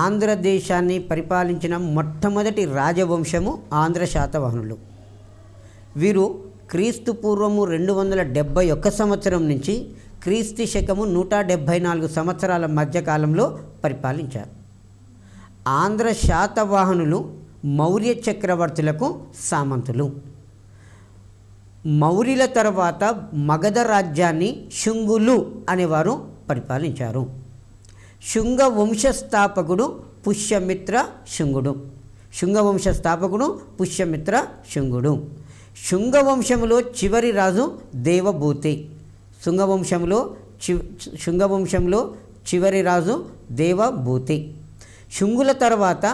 ఆంధ్రదేశాన్ని పరిపాలించిన మొట్టమొదటి రాజవంశము ఆంధ్ర శాతవాహనులు. వీరు క్రీస్తు పూర్వము 271 సంవత్సరం నుంచి క్రీస్తు శకము 174 సంవత్సరాల మధ్యకాలంలో పరిపాలించారు. ఆంధ్ర శాతవాహనులు మౌర్య చక్రవర్తులకు సామంతులు. మౌర్యుల తర్వాత మగధ రాజ్యాన్ని శుంగులు అనేవారు పరిపాలించారు. శుంగ వంశస్థాపకుడు పుష్యమిత్ర శుంగుడు. శుంగవంశ స్థాపకుడు పుష్యమిత్ర శుంగుడు. శుంగవంశములో చివరి రాజు దేవభూతి. శుంగవంశంలో చివరి రాజు దేవభూతి. శుంగుల తర్వాత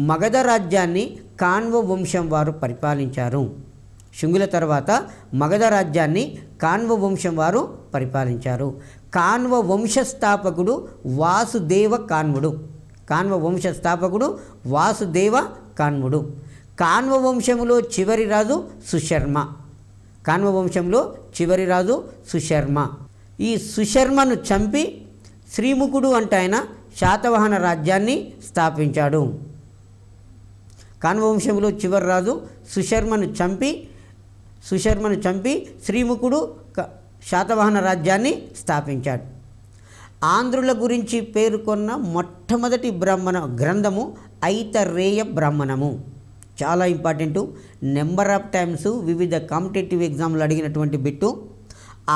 మగధ రాజ్యాన్ని కాన్వ వంశం వారు పరిపాలించారు. శుంగుల తర్వాత మగధ రాజ్యాన్ని కాన్వ వంశం వారు పరిపాలించారు. కాన్వ వంశస్థాపకుడు వాసుదేవ కాన్వుడు. కాన్వ వంశస్థాపకుడు వాసుదేవ కాన్వుడు. కాన్వ వంశములో చివరి రాజు సుశర్మ. కాన్వ వంశంలో చివరి రాజు సుశర్మ. ఈ సుశర్మను చంపి శ్రీముఖుడు అంటే ఆయన శాతవాహన రాజ్యాన్ని స్థాపించాడు. కాన్వ వంశంలో చివరి రాజు సుశర్మను చంపి శ్రీముఖుడు శాతవాహన రాజ్యాన్ని స్థాపించాడు. ఆంధ్రుల గురించి పేర్కొన్న మొట్టమొదటి బ్రాహ్మణ గ్రంథము ఐతరేయ బ్రాహ్మణము. చాలా ఇంపార్టెంటు. నెంబర్ ఆఫ్ టైమ్స్ వివిధ కాంపిటేటివ్ ఎగ్జామ్లు అడిగినటువంటి బిట్టు.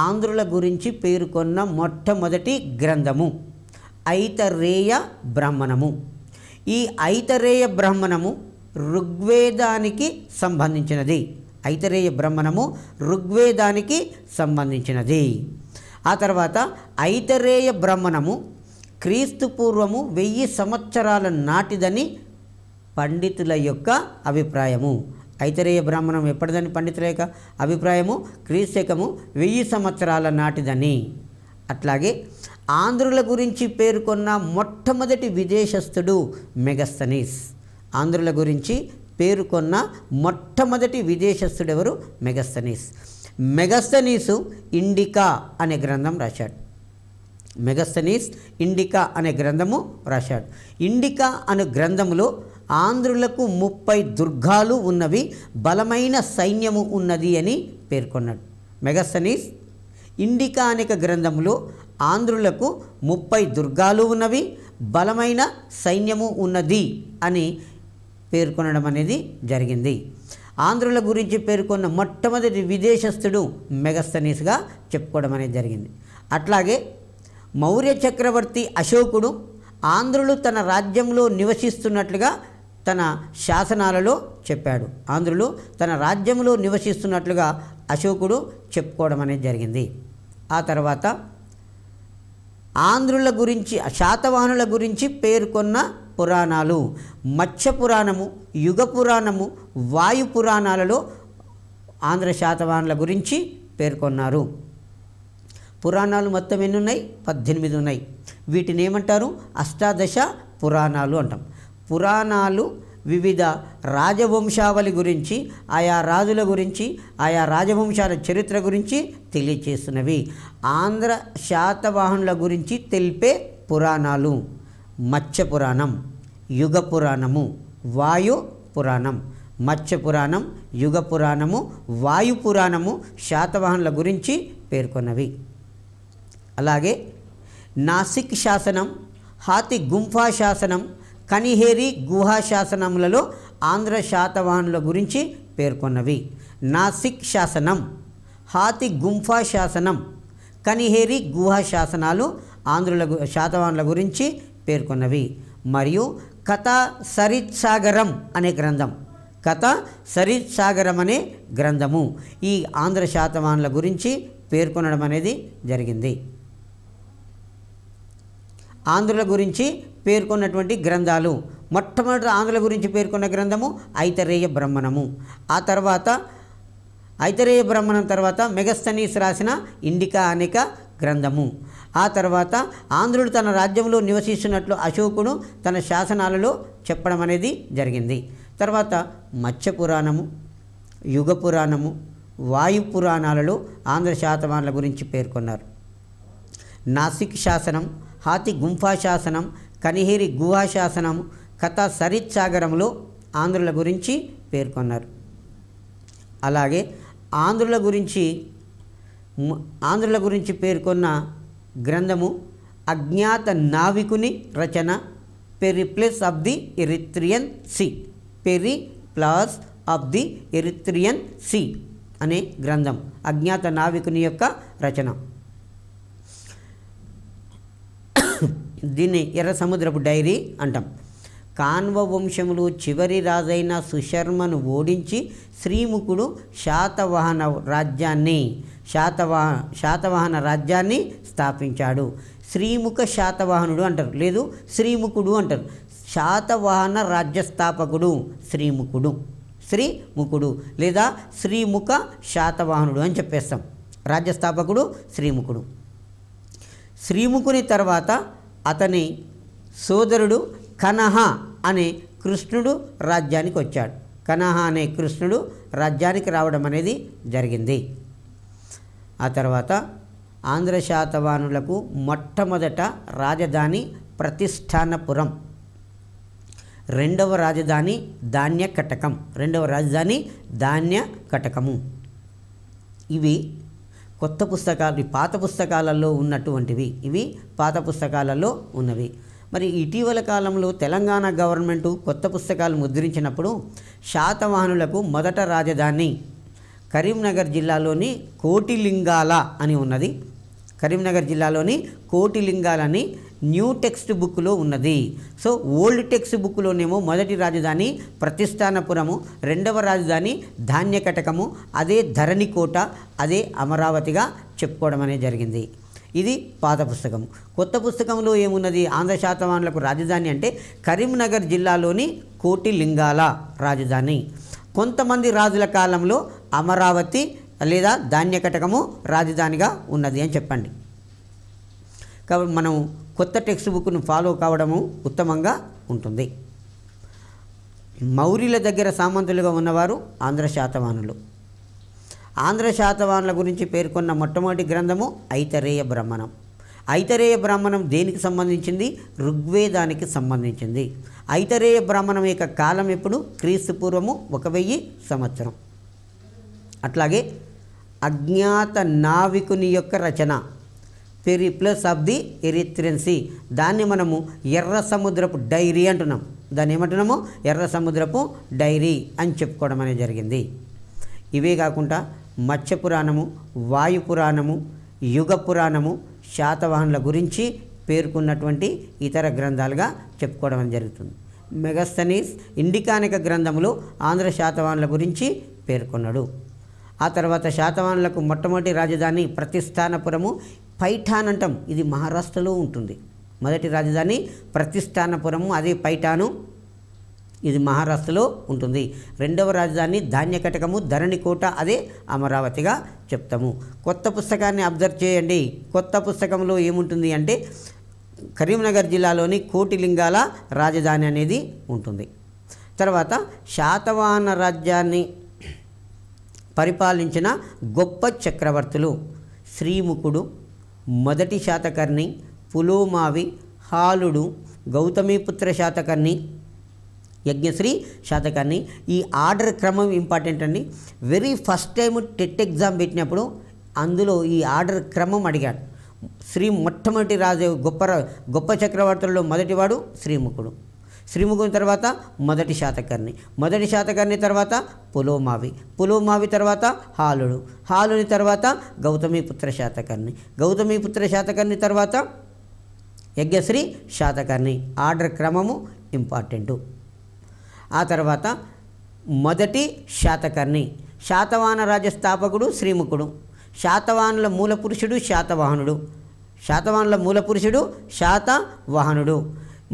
ఆంధ్రుల గురించి పేర్కొన్న మొట్టమొదటి గ్రంథము ఐతరేయ బ్రాహ్మణము. ఈ ఐతరేయ బ్రాహ్మణము ఋగ్వేదానికి సంబంధించినది. ఐతరేయ బ్రాహ్మణము ఋగ్వేదానికి సంబంధించినది. ఆ తర్వాత ఐతరేయ బ్రాహ్మణము క్రీస్తు పూర్వము 1000 సంవత్సరాల నాటిదని పండితుల యొక్క అభిప్రాయము. ఐతరేయ బ్రాహ్మణం ఎప్పటిదని పండితుల యొక్క అభిప్రాయము క్రీస్తు శకము 1000 సంవత్సరాల నాటిదని. అట్లాగే ఆంధ్రుల గురించి పేర్కొన్న మొట్టమొదటి విదేశస్థుడు మెగస్తనీస్. ఆంధ్రుల గురించి పేర్కొన్న మొట్టమొదటి విదేశస్థుడు ఎవరు? మెగస్తనీస్. మెగస్తనీసు ఇండికా అనే గ్రంథం రాశాడు. మెగస్తనీస్ ఇండికా అనే గ్రంథము రాశాడు. ఇండికా అనే గ్రంథములో ఆంధ్రులకు 30 దుర్గాలు ఉన్నవి, బలమైన సైన్యము ఉన్నది అని పేర్కొన్నాడు. మెగస్తనీస్ ఇండికా అనే గ్రంథంలో ఆంధ్రులకు 30 దుర్గాలు ఉన్నవి, బలమైన సైన్యము ఉన్నది అని పేర్కొనడం అనేది జరిగింది. ఆంధ్రుల గురించి పేర్కొన్న మొట్టమొదటి విదేశస్థుడు మెగస్తనీస్గా చెప్పుకోవడం అనేది జరిగింది. అట్లాగే మౌర్య చక్రవర్తి అశోకుడు ఆంధ్రులు తన రాజ్యంలో నివసిస్తున్నట్లుగా తన శాసనాలలో చెప్పాడు. ఆంధ్రులు తన రాజ్యంలో నివసిస్తున్నట్లుగా అశోకుడు చెప్పుకోవడం అనేది జరిగింది. ఆ తర్వాత ఆంధ్రుల గురించి శాతవాహనుల గురించి పేర్కొన్న పురాణాలు మత్స్య పురాణము, యుగ పురాణము, వాయు పురాణాలలో ఆంధ్ర శాతవాహనుల గురించి పేర్కొన్నారు. పురాణాలు మొత్తం ఎన్ని ఉన్నాయి? 18 ఉన్నాయి. వీటిని ఏమంటారు? అష్టాదశ పురాణాలు అంటాం. పురాణాలు వివిధ రాజవంశావళి గురించి, ఆయా రాజుల గురించి, ఆయా రాజవంశాల చరిత్ర గురించి తెలియచేస్తున్నవి. ఆంధ్ర శాతవాహనుల గురించి తెలిపే పురాణాలు మత్స్య పురాణం, యుగ పురాణము, వాయు పురాణం. మత్స్య పురాణం, యుగ పురాణము, వాయు పురాణము శాతవాహనుల గురించి పేర్కొన్నవి. అలాగే నాసిక్ శాసనం, హాతి గుంఫా శాసనం, కనిహేరి గుహా శాసనములలో ఆంధ్ర శాతవాహనుల గురించి పేర్కొన్నవి. నాసిక్ శాసనం, హాతి గుంఫా శాసనం, కనిహేరి గుహా శాసనాలు ఆంధ్రుల శాతవాహనుల గురించి పేర్కొన్నవి. మరియు కథ సరిత్సాగరం అనే గ్రంథం, కథ సరిత్సాగరం అనే గ్రంథము ఈ ఆంధ్ర శాతవాహనుల గురించి పేర్కొనడం అనేది జరిగింది. ఆంధ్రుల గురించి పేర్కొన్నటువంటి గ్రంథాలు, మొట్టమొదటి ఆంధ్రుల గురించి పేర్కొన్న గ్రంథము ఐతరేయ బ్రాహ్మణము. ఆ తర్వాత ఐతరేయ బ్రాహ్మణం తర్వాత మెగస్తనీస్ రాసిన ఇండికా అనేక గ్రంథము. ఆ తర్వాత ఆంధ్రుడు తన రాజ్యంలో నివసిస్తున్నట్లు అశోకుడు తన శాసనాలలో చెప్పడం అనేది జరిగింది. తర్వాత మత్స్య పురాణము, యుగ పురాణము, వాయు పురాణాలలో ఆంధ్ర శాతవాహనుల గురించి పేర్కొన్నారు. నాసిక్ శాసనం, హాతి గుంఫా శాసనం, కనిహేరి గుహాశాసనము, కథా సరిత్సాగరంలో ఆంధ్రుల గురించి పేర్కొన్నారు. అలాగే ఆంధ్రుల గురించి పేర్కొన్న గ్రంథము అజ్ఞాత నావికుని రచన Periplus of the Erythraean Sea, Periplus of the Erythraean Sea అనే గ్రంథం అజ్ఞాత నావికుని యొక్క రచన. దీన్ని ఎర్ర సముద్రపు డైరీ అంటాం. కాన్వ వంశములు చివరి రాజైన సుశర్మను ఓడించి శ్రీముఖుడు శాతవాహన రాజ్యాన్ని స్థాపించాడు. శ్రీముఖ శాతవాహనుడు అంటారు, లేదు శ్రీముఖుడు అంటారు. శాతవాహన రాజ్యస్థాపకుడు శ్రీముఖుడు లేదా శ్రీముఖ శాతవాహనుడు అని చెప్పేస్తాం. రాజ్యస్థాపకుడు శ్రీముఖుడు. శ్రీముఖుని తర్వాత అతని సోదరుడు కనహ అనే కృష్ణుడు రాజ్యానికి వచ్చాడు. కనహ అనే కృష్ణుడు రాజ్యానికి రావడం అనేది జరిగింది. ఆ తర్వాత ఆంధ్ర శాతవాహనులకు మొట్టమొదట రాజధాని ప్రతిష్టానపురం, రెండవ రాజధాని ధాన్యకటకము. ఇవి కొత్త పుస్తకాలు, పాత పుస్తకాలలో ఉన్నటువంటివి. ఇవి పాత పుస్తకాలలో ఉన్నవి. మరి ఇటీవల కాలంలో తెలంగాణ గవర్నమెంటు కొత్త పుస్తకాలు ముద్రించినప్పుడు శాతవాహనులకు మొదట రాజధాని కరీంనగర్ జిల్లాలోని కోటిలింగాల అని ఉన్నది. కరీంనగర్ జిల్లాలోని కోటిలింగాలని న్యూ టెక్స్ట్ బుక్లో ఉన్నది. సో ఓల్డ్ టెక్స్ట్ బుక్లోనేమో మొదటి రాజధాని ప్రతిష్టానపురము, రెండవ రాజధాని ధాన్యకటకము, అదే ధరణికోట, అదే అమరావతిగా చెప్పుకోవడం అనేది జరిగింది. ఇది పాత పుస్తకం. కొత్త పుస్తకంలో ఏమున్నది? ఆంధ్ర శాతవాహనులకు రాజధాని అంటే కరీంనగర్ జిల్లాలోని కోటిలింగాల రాజధాని. కొంతమంది రాజుల కాలంలో అమరావతి లేదా ధాన్యకటకము రాజధానిగా ఉన్నది అని చెప్పండి. కాబట్టి మనం కొత్త టెక్స్ట్ బుక్ను ఫాలో కావడము ఉత్తమంగా ఉంటుంది. మౌర్యుల దగ్గర సామంతులుగా ఉన్నవారు ఆంధ్ర శాతవాహనులు. ఆంధ్ర శాతవాహనుల గురించి పేర్కొన్న మొట్టమొదటి గ్రంథము ఐతరేయ బ్రాహ్మణం. ఐతరేయ బ్రాహ్మణం దేనికి సంబంధించింది? ఋగ్వేదానికి సంబంధించింది. ఐతరేయ బ్రాహ్మణం యొక్క కాలం ఎప్పుడు? క్రీస్తు పూర్వము 1000 సంవత్సరం. అట్లాగే అజ్ఞాత నావికుని యొక్క రచన Periplus of the Erythraean Sea, దాన్ని మనము ఎర్ర సముద్రపు డైరీ అంటున్నాం. దాన్ని ఏమంటున్నాము? ఎర్ర సముద్రపు డైరీ అని చెప్పుకోవడం అనేది జరిగింది. ఇవే కాకుండా మత్స్య పురాణము, వాయు పురాణము, యుగ పురాణము శాతవాహనుల గురించి పేర్కొన్నటువంటి ఇతర గ్రంథాలుగా చెప్పుకోవడం అనేది జరుగుతుంది. మెగస్తనీస్ ఇండికానిక గ్రంథంలో ఆంధ్ర శాతవాహనుల గురించి పేర్కొన్నాడు. ఆ తర్వాత శాతవాహనులకు మొట్టమొదటి రాజధాని ప్రతిష్టానపురము, పైఠాన్ అంటాం. ఇది మహారాష్ట్రలో ఉంటుంది. మొదటి రాజధాని ప్రతిష్టానపురము, అదే పైఠాను, ఇది మహారాష్ట్రలో ఉంటుంది. రెండవ రాజధాని ధాన్యకటకము, ధరణికోట, అదే అమరావతిగా చెప్తాము. కొత్త పుస్తకాన్ని అబ్జర్వ్ చేయండి. కొత్త పుస్తకంలో ఏముంటుంది అంటే కరీంనగర్ జిల్లాలోని కోటిలింగాల రాజధాని అనేది ఉంటుంది. తర్వాత శాతవాహన రాజ్యాన్ని పరిపాలించిన గొప్ప చక్రవర్తులు శ్రీముఖుడు, మొదటి శాతకర్ణి, పులోమావి, హాలుడు, గౌతమీపుత్ర శాతకర్ణి, యజ్ఞశ్రీ శాతకర్ణి. ఈ ఆర్డర్ క్రమం ఇంపార్టెంట్ అండి. Very first time TET exam పెట్టినప్పుడు అందులో ఈ ఆర్డర్ క్రమం అడిగాడు. మొట్టమొదటి రాజు గొప్ప చక్రవర్తులలో మొదటివాడు శ్రీముఖుడు. శ్రీముఖుని తర్వాత మొదటి శాతకర్ణి, మొదటి శాతకర్ణి తర్వాత పులోమావి తర్వాత హాలుని తర్వాత గౌతమీపుత్ర శాతకర్ణి, గౌతమీపుత్ర శాతకర్ణి తర్వాత యజ్ఞశ్రీ శాతకర్ణి. ఆర్డర్ క్రమము ఇంపార్టెంటు. ఆ తర్వాత మొదటి శాతకర్ణి, శాతవాహన రాజ్య స్థాపకుడు శ్రీముఖుడు, శాతవాహనుల మూలపురుషుడు శాతవాహనుడు, శాతవాహనుల మూలపురుషుడు శాతవాహనుడు.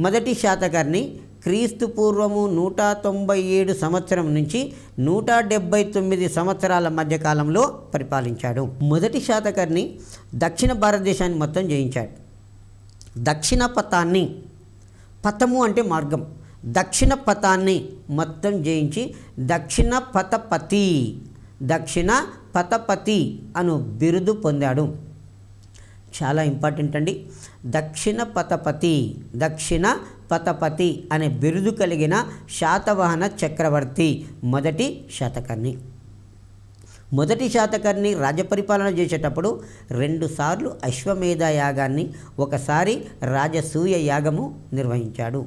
మొదటి శాతకర్ణి క్రీస్తు పూర్వము 197 సంవత్సరం నుంచి 179 సంవత్సరాల మధ్యకాలంలో పరిపాలించాడు. మొదటి శాతకర్ణి దక్షిణ భారతదేశాన్ని మొత్తం జయించాడు. దక్షిణ పథాన్ని, పథము అంటే మార్గం, దక్షిణ పథాన్ని మొత్తం జయించి దక్షిణ పథపతి అను బిరుదు పొందాడు. చాలా ఇంపార్టెంట్ అండి. దక్షిణ పతపతి అనే బిరుదు కలిగిన శాతవాహన చక్రవర్తి మొదటి శాతకర్ణి. మొదటి శాతకర్ణి రాజ్యపరిపాలన చేసేటప్పుడు 2 సార్లు అశ్వమేధ యాగాన్ని, ఒకసారి రాజసూయ యాగము నిర్వహించాడు.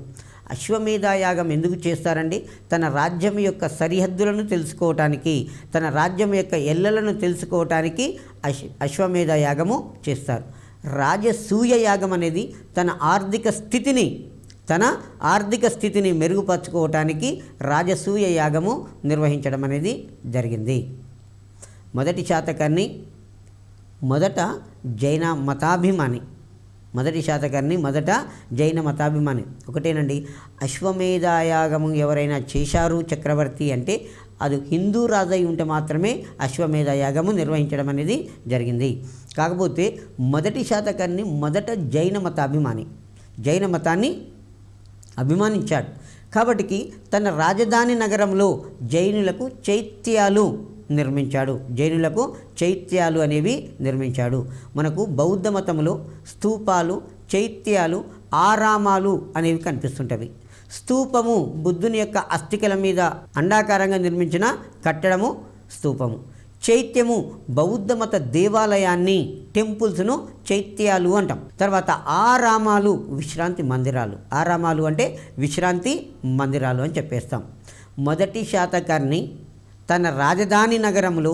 అశ్వమేధ యాగం ఎందుకు చేస్తారండి? తన రాజ్యం యొక్క సరిహద్దులను తెలుసుకోవటానికి, తన రాజ్యం యొక్క ఎల్లలను తెలుసుకోవటానికి అశ్వమేధ యాగము చేస్తారు. రాజసూయ యాగం అనేది తన ఆర్థిక స్థితిని మెరుగుపరచుకోవటానికి రాజసూయ యాగము నిర్వహించడం అనేది జరిగింది. మొదటి శాతకర్ణి మొదట జైన మతాభిమాని. ఒకటేనండి, అశ్వమేధయాగము ఎవరైనా చేశారు చక్రవర్తి అంటే అది హిందూ రాజు అయి ఉంటే మాత్రమే అశ్వమేధయాగము నిర్వహించడం అనేది జరిగింది. కాకపోతే మొదటి శాతకర్ణి మొదట జైన మతాన్ని అభిమానించాడు. కాబట్టి తన రాజధాని నగరంలో జైనులకు చైత్యాలు అనేవి నిర్మించాడు. మనకు బౌద్ధ మతంలో స్తూపాలు, చైత్యాలు, ఆరామాలు అనేవి కనిపిస్తుంటవి. స్తూపము బుద్ధుని యొక్క అస్థికల మీద అండాకారంగా నిర్మించిన కట్టడము స్తూపము. చైత్యము బౌద్ధ మత దేవాలయాన్ని, టెంపుల్స్ను చైత్యాలు అంటాం. తర్వాత ఆరామాలు అంటే విశ్రాంతి మందిరాలు అని చెప్పేస్తాం. మొదటి శాతకర్ణి తన రాజధాని నగరంలో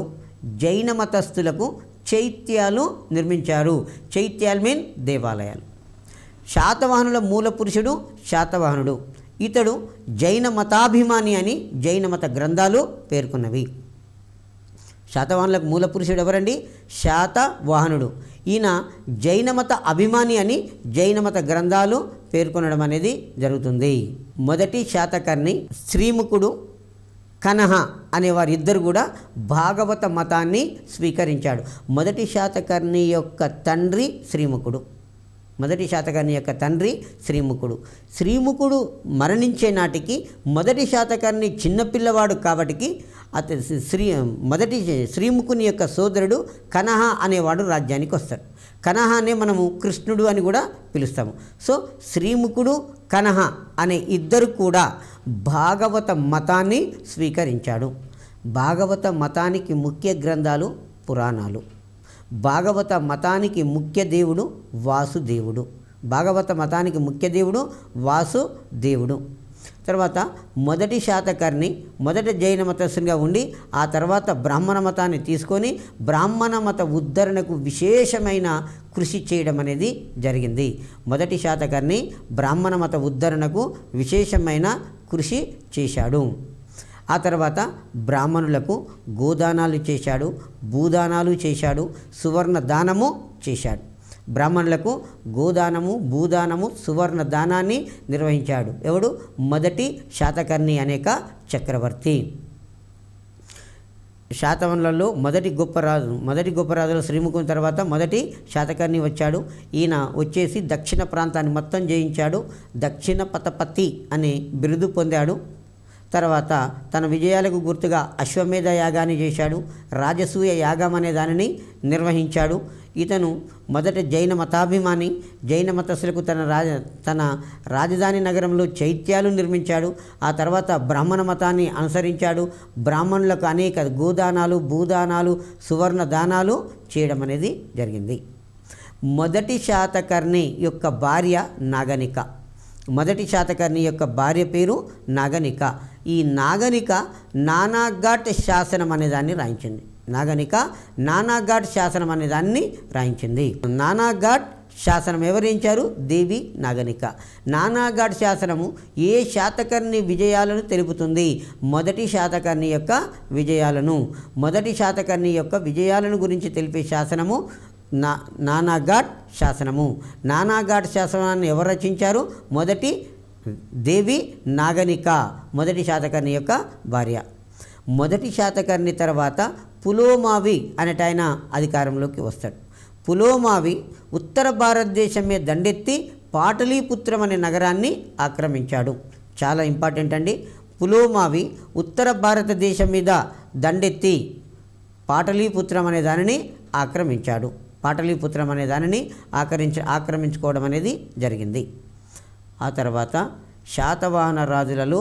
జైన మతస్థులకు చైత్యాలు నిర్మించారు. చైత్యాలు మీన్ దేవాలయాలు. శాతవాహనుల మూల పురుషుడు శాతవాహనుడు. ఇతడు జైన మతాభిమాని అని జైన మత గ్రంథాలు పేర్కొన్నవి. శాతవాహనులకు మూల పురుషుడు ఎవరండి? శాతవాహనుడు. ఈయన జైన మత అభిమాని అని జైన మత గ్రంథాలు పేర్కొనడం అనేది జరుగుతుంది. మొదటి శాతకర్ణి శ్రీముఖుడు, కనహ అనేవారిద్దరు కూడా భాగవత మతాన్ని స్వీకరించాడు. మొదటి శాతకర్ణి యొక్క తండ్రి శ్రీముఖుడు మరణించే నాటికి మొదటి శాతకర్ణి చిన్నపిల్లవాడు కాబట్టి శ్రీముఖుని యొక్క సోదరుడు కనహ అనేవాడు రాజ్యానికి వస్తాడు. కనహ అనే మనము కృష్ణుడు అని కూడా పిలుస్తాము. సో శ్రీముఖుడు, కనహ అనే ఇద్దరు కూడా భాగవత మతాన్ని స్వీకరించాడు. భాగవత మతానికి ముఖ్య గ్రంథాలు పురాణాలు. భాగవత మతానికి ముఖ్య దేవుడు వాసుదేవుడు. తర్వాత మొదటి శాతకర్ణి మొదట జైన మతస్థునిగా ఉండి ఆ తర్వాత బ్రాహ్మణ మతాన్ని తీసుకొని బ్రాహ్మణ మత ఉద్ధరణకు విశేషమైన కృషి చేయడం అనేది జరిగింది. మొదటి శాతకర్ణి బ్రాహ్మణ మత ఉద్ధరణకు విశేషమైన కృషి చేశాడు. ఆ తర్వాత బ్రాహ్మణులకు గోదానాలు చేశాడు, భూదానాలు చేశాడు, సువర్ణ దానము చేశాడు. బ్రాహ్మణులకు గోదానము, భూదానము, సువర్ణ దానాన్ని నిర్వహించాడు. ఎవడు? మొదటి శాతకర్ణి అనేక చక్రవర్తి. శాతవనులలో మొదటి గొప్ప రాజులు శ్రీముఖుని తర్వాత మొదటి శాతకర్ణి వచ్చాడు. ఈయన వచ్చేసి దక్షిణ ప్రాంతాన్ని మొత్తం జయించాడు. దక్షిణ పతపతి అనే బిరుదు పొందాడు. తర్వాత తన విజయాలకు గుర్తుగా అశ్వమేధ యాగాన్ని చేశాడు. రాజసూయ యాగం అనే దానిని నిర్వహించాడు. ఇతను మొదట జైన మతాభిమాని. జైన మతస్థులకు తన రాజధాని నగరంలో చైత్యాలు నిర్మించాడు. ఆ తర్వాత బ్రాహ్మణ మతాన్ని అనుసరించాడు. బ్రాహ్మణులకు అనేక గోదానాలు, భూదానాలు, సువర్ణ దానాలు చేయడం అనేది జరిగింది. మొదటి శాతకర్ణి యొక్క భార్య నాగనిక. మొదటి శాతకర్ణి యొక్క భార్య పేరు నాగనిక. ఈ నాగనిక నానాఘాట్ శాసనం అనేదాన్ని రాయించింది. నానాఘాట్ శాసనం ఎవరించారు? దేవి నాగనిక. నానాఘాట్ శాసనము ఏ శాతకర్ణి విజయాలను తెలుపుతుంది? మొదటి శాతకర్ణి యొక్క విజయాలను గురించి తెలిపే శాసనము నానాఘాట్ శాసనము. నానాఘాట్ శాసనాన్ని ఎవరు రచించారు? మొదటి దేవి నాగనిక, మొదటి శాతకర్ణి యొక్క భార్య. మొదటి శాతకర్ణి తర్వాత పులోమావి అనేటాయన అధికారంలోకి వస్తాడు. పులోమావి ఉత్తర భారతదేశం మీద దండెత్తి పాటలీపుత్రం అనే నగరాన్ని ఆక్రమించాడు. చాలా ఇంపార్టెంట్ అండి. పులోమావి ఉత్తర భారతదేశం మీద దండెత్తి పాటలీపుత్రం అనే దానిని ఆక్రమించాడు. పాటలీపుత్రం అనే దానిని ఆక్రమించుకోవడం అనేది జరిగింది. ఆ తర్వాత శాతవాహన రాజులలో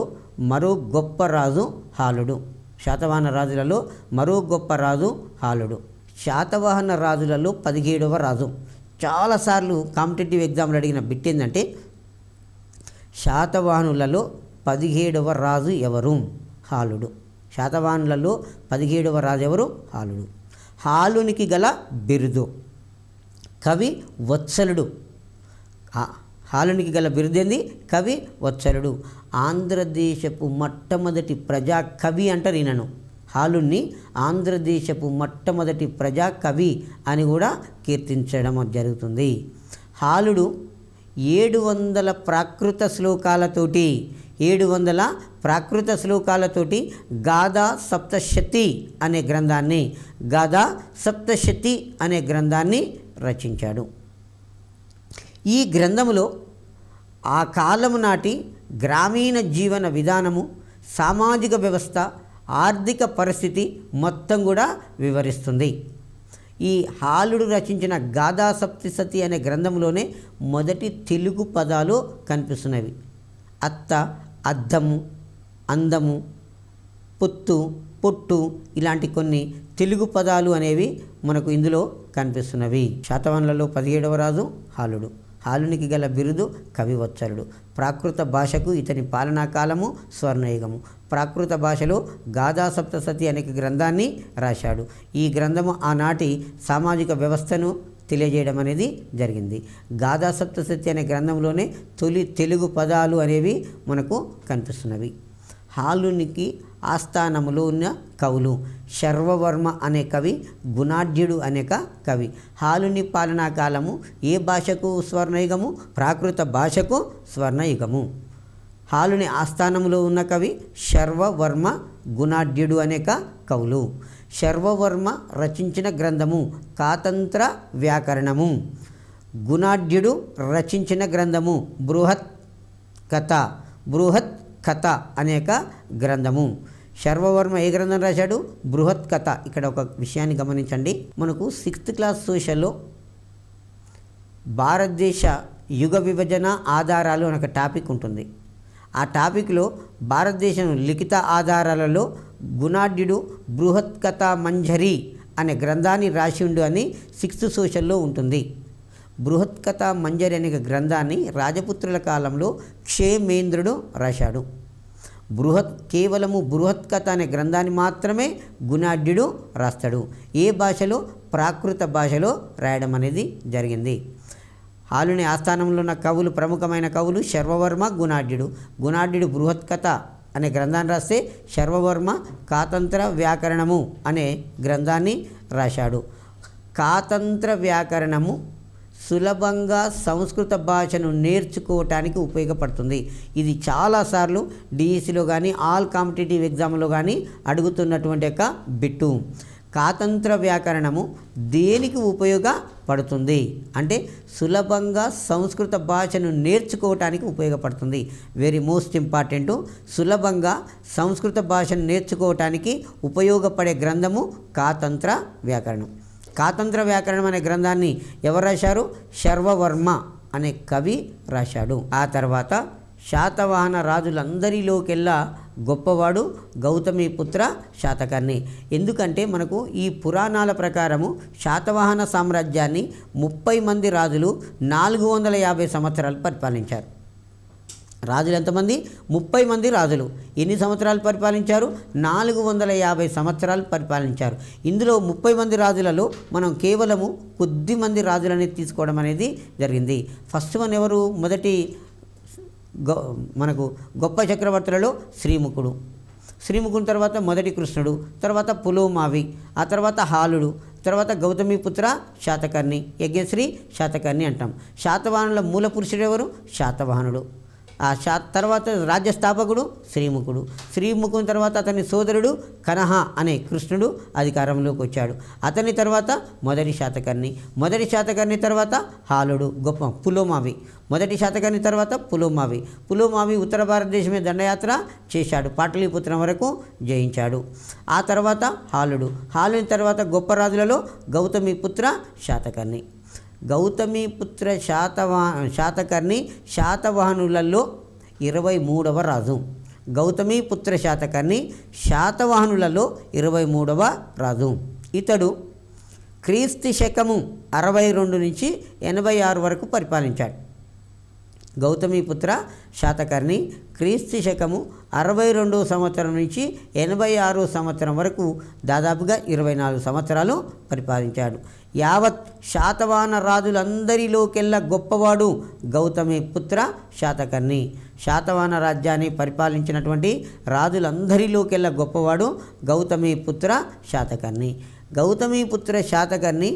మరో గొప్ప రాజు హాలుడు. శాతవాహన రాజులలో మరో గొప్ప రాజు హాలుడు. శాతవాహన రాజులలో 17వ రాజు. చాలాసార్లు కాంపిటేటివ్ ఎగ్జామ్లు అడిగిన బిట్ ఏంటంటే శాతవాహనులలో 17వ రాజు ఎవరు? హాలుడు. శాతవాహనులలో 17వ రాజు ఎవరు? హాలుడు. హాలునికి గల బిరుదు కవి వత్సలుడు. హాలునికి గల బిరుదేంది? కవి వత్సలుడు. ఆంధ్రదేశపు మొట్టమొదటి ప్రజా కవి అంటారు ఈయనను. హాలుని ఆంధ్రదేశపు మొట్టమొదటి ప్రజా కవి అని కూడా కీర్తించడం జరుగుతుంది. హాలుడు 700 ప్రాకృత శ్లోకాలతోటి 700 ప్రాకృత శ్లోకాలతోటి గాథా సప్తశతి అనే గ్రంథాన్ని రచించాడు. ఈ గ్రంథములో ఆ కాలము నాటి గ్రామీణ జీవన విధానము, సామాజిక వ్యవస్థ, ఆర్థిక పరిస్థితి మొత్తం కూడా వివరిస్తుంది. ఈ హాలుడు రచించిన గాథా సప్తశతి అనే గ్రంథంలోనే మొదటి తెలుగు పదాలు కనిపిస్తున్నవి. అత్త, అద్దము, అందము, పొత్తు, పొట్టు ఇలాంటి కొన్ని తెలుగు పదాలు అనేవి మనకు ఇందులో కనిపిస్తున్నవి. శాతవాహనులలో 17వ రాజు హాలుడు. హాలునికి గల బిరుదు కవి వత్సలుడు. ప్రాకృత భాషకు ఇతని పాలనా కాలము స్వర్ణయుగము. ప్రాకృత భాషలో గాథా సప్తశతి అనే గ్రంథాన్ని రాశాడు. ఈ గ్రంథము ఆనాటి సామాజిక వ్యవస్థను తెలియజేయడం అనేది జరిగింది. గాథా సప్తశతి అనే గ్రంథంలోనే తొలి తెలుగు పదాలు అనేవి మనకు కనిపిస్తున్నవి. హాలునికి ఆస్థానములో ఉన్న కవులు శర్వవర్మ అనే కవి, గుణాఢ్యుడు అనేక కవి. హాలుని పాలనా కాలము ఏ భాషకు స్వర్ణయుగము? ప్రాకృత భాషకు స్వర్ణయుగము. హాలుని ఆస్థానంలో ఉన్న కవి శర్వవర్మ, గుణాఢ్యుడు అనేక కవులు. శర్వవర్మ రచించిన గ్రంథము కాతంత్ర వ్యాకరణము. గుణాఢ్యుడు రచించిన గ్రంథము బృహత్ కథ అనేక గ్రంథము. శర్వవర్మ ఏ గ్రంథం రాశాడు? బృహత్ కథ. ఇక్కడ ఒక విషయాన్ని గమనించండి. మనకు 6th క్లాస్ సోషల్లో భారతదేశ యుగ విభజన ఆధారాలు అనే ఒక టాపిక్ ఉంటుంది. ఆ టాపిక్లో భారతదేశం లిఖిత ఆధారాలలో గుణాఢ్యుడు బృహత్ కథ మంజరి అనే గ్రంథాన్ని రాసి ఉండు అని 6th సోషల్లో ఉంటుంది. బృహత్ కథ మంజరి అనే గ్రంథాన్ని రాజపుత్రుల కాలంలో క్షేమేంద్రుడు రాశాడు. కేవలము బృహత్ కథ అనే గ్రంథాన్ని మాత్రమే గుణాఢ్యుడు రాస్తాడు. ఏ భాషలో? ప్రాకృత భాషలో రాయడం అనేది జరిగింది. హాలుని ఆస్థానంలో ఉన్న కవులు, ప్రముఖమైన కవులు శర్వవర్మ, గుణాఢ్యుడు. గుణాఢ్యుడు బృహత్ కథ అనే గ్రంథాన్ని రాస్తే శర్వవర్మ కాతంత్ర వ్యాకరణము అనే గ్రంథాన్ని రాశాడు. కాతంత్ర వ్యాకరణము సులభంగా సంస్కృత భాషను నేర్చుకోవటానికి ఉపయోగపడుతుంది. ఇది చాలాసార్లు డిఈసిలో కానీ ఆల్ కాంపిటేటివ్ ఎగ్జామ్లో కానీ అడుగుతున్నటువంటి యొక్క బిట్టు. కాతంత్ర వ్యాకరణము దేనికి ఉపయోగపడుతుంది అంటే సులభంగా సంస్కృత భాషను నేర్చుకోవటానికి ఉపయోగపడుతుంది. Very most important. సులభంగా సంస్కృత భాషను నేర్చుకోవటానికి ఉపయోగపడే గ్రంథము కాతంత్ర వ్యాకరణం. కాతంత్ర వ్యాకరణం అనే గ్రంథాన్ని ఎవరు రాశారు? శర్వవర్మ అనే కవి రాశాడు. ఆ తర్వాత శాతవాహన రాజులందరిలోకెల్లా గొప్పవాడు గౌతమిపుత్ర శాతకర్ణి. ఎందుకంటే మనకు ఈ పురాణాల ప్రకారము శాతవాహన సామ్రాజ్యాన్ని 30 మంది రాజులు 450 సంవత్సరాలు పరిపాలించారు. రాజులు ఎంతమంది? 30 మంది రాజులు. ఎన్ని సంవత్సరాలు పరిపాలించారు? 450 సంవత్సరాలు పరిపాలించారు. ఇందులో 30 మంది రాజులలో మనం కేవలము కొద్ది మంది రాజులని తీసుకోవడం అనేది జరిగింది. ఫస్ట్ వన్ ఎవరు? మొదటి మనకు గొప్ప చక్రవర్తులలో శ్రీముఖుడు తర్వాత మొదటి కృష్ణుడు, తర్వాత పులోమావి, ఆ తర్వాత హాలుడు, తర్వాత గౌతమిపుత్ర శాతకర్ణి, యజ్ఞశ్రీ శాతకర్ణి అంటాం. శాతవాహనుల మూల పురుషుడు ఎవరు? శాతవాహనుడు. తర్వాత రాజ్యస్థాపకుడు శ్రీముఖుని తర్వాత అతని సోదరుడు కనహ అనే కృష్ణుడు అధికారంలోకి వచ్చాడు. అతని తర్వాత మొదటి శాతకర్ణి తర్వాత హాలుడు, గొప్ప మొదటి శాతకర్ణి తర్వాత పులోమావి. పులోమావి ఉత్తర భారతదేశమే దండయాత్ర చేశాడు, పాటలీపుత్రం వరకు జయించాడు. ఆ తర్వాత హాలుడు. హాలుని తర్వాత గొప్ప రాజులలో గౌతమిపుత్ర శాతకర్ణి. గౌతమిపుత్ర శాతకర్ణి శాతవాహనులలో 23వ రాజు. గౌతమిపుత్ర శాతకర్ణి శాతవాహనులలో 23వ రాజు. ఇతడు క్రీస్తు శకము 62 నుంచి 86 వరకు పరిపాలించాడు. గౌతమిపుత్ర శాతకర్ణి క్రీస్తు శకము 62 సంవత్సరం నుంచి 86 సంవత్సరం వరకు దాదాపుగా 24 సంవత్సరాలు పరిపాలించాడు. యావత్ శాతవాహన రాజులందరిలోకెల్లా గొప్పవాడు గౌతమిపుత్ర శాతకర్ణి. శాతవాహన రాజ్యాన్ని పరిపాలించినటువంటి రాజులందరిలోకెల్లా గొప్పవాడు గౌతమిపుత్ర శాతకర్ణి. గౌతమిపుత్ర శాతకర్ణి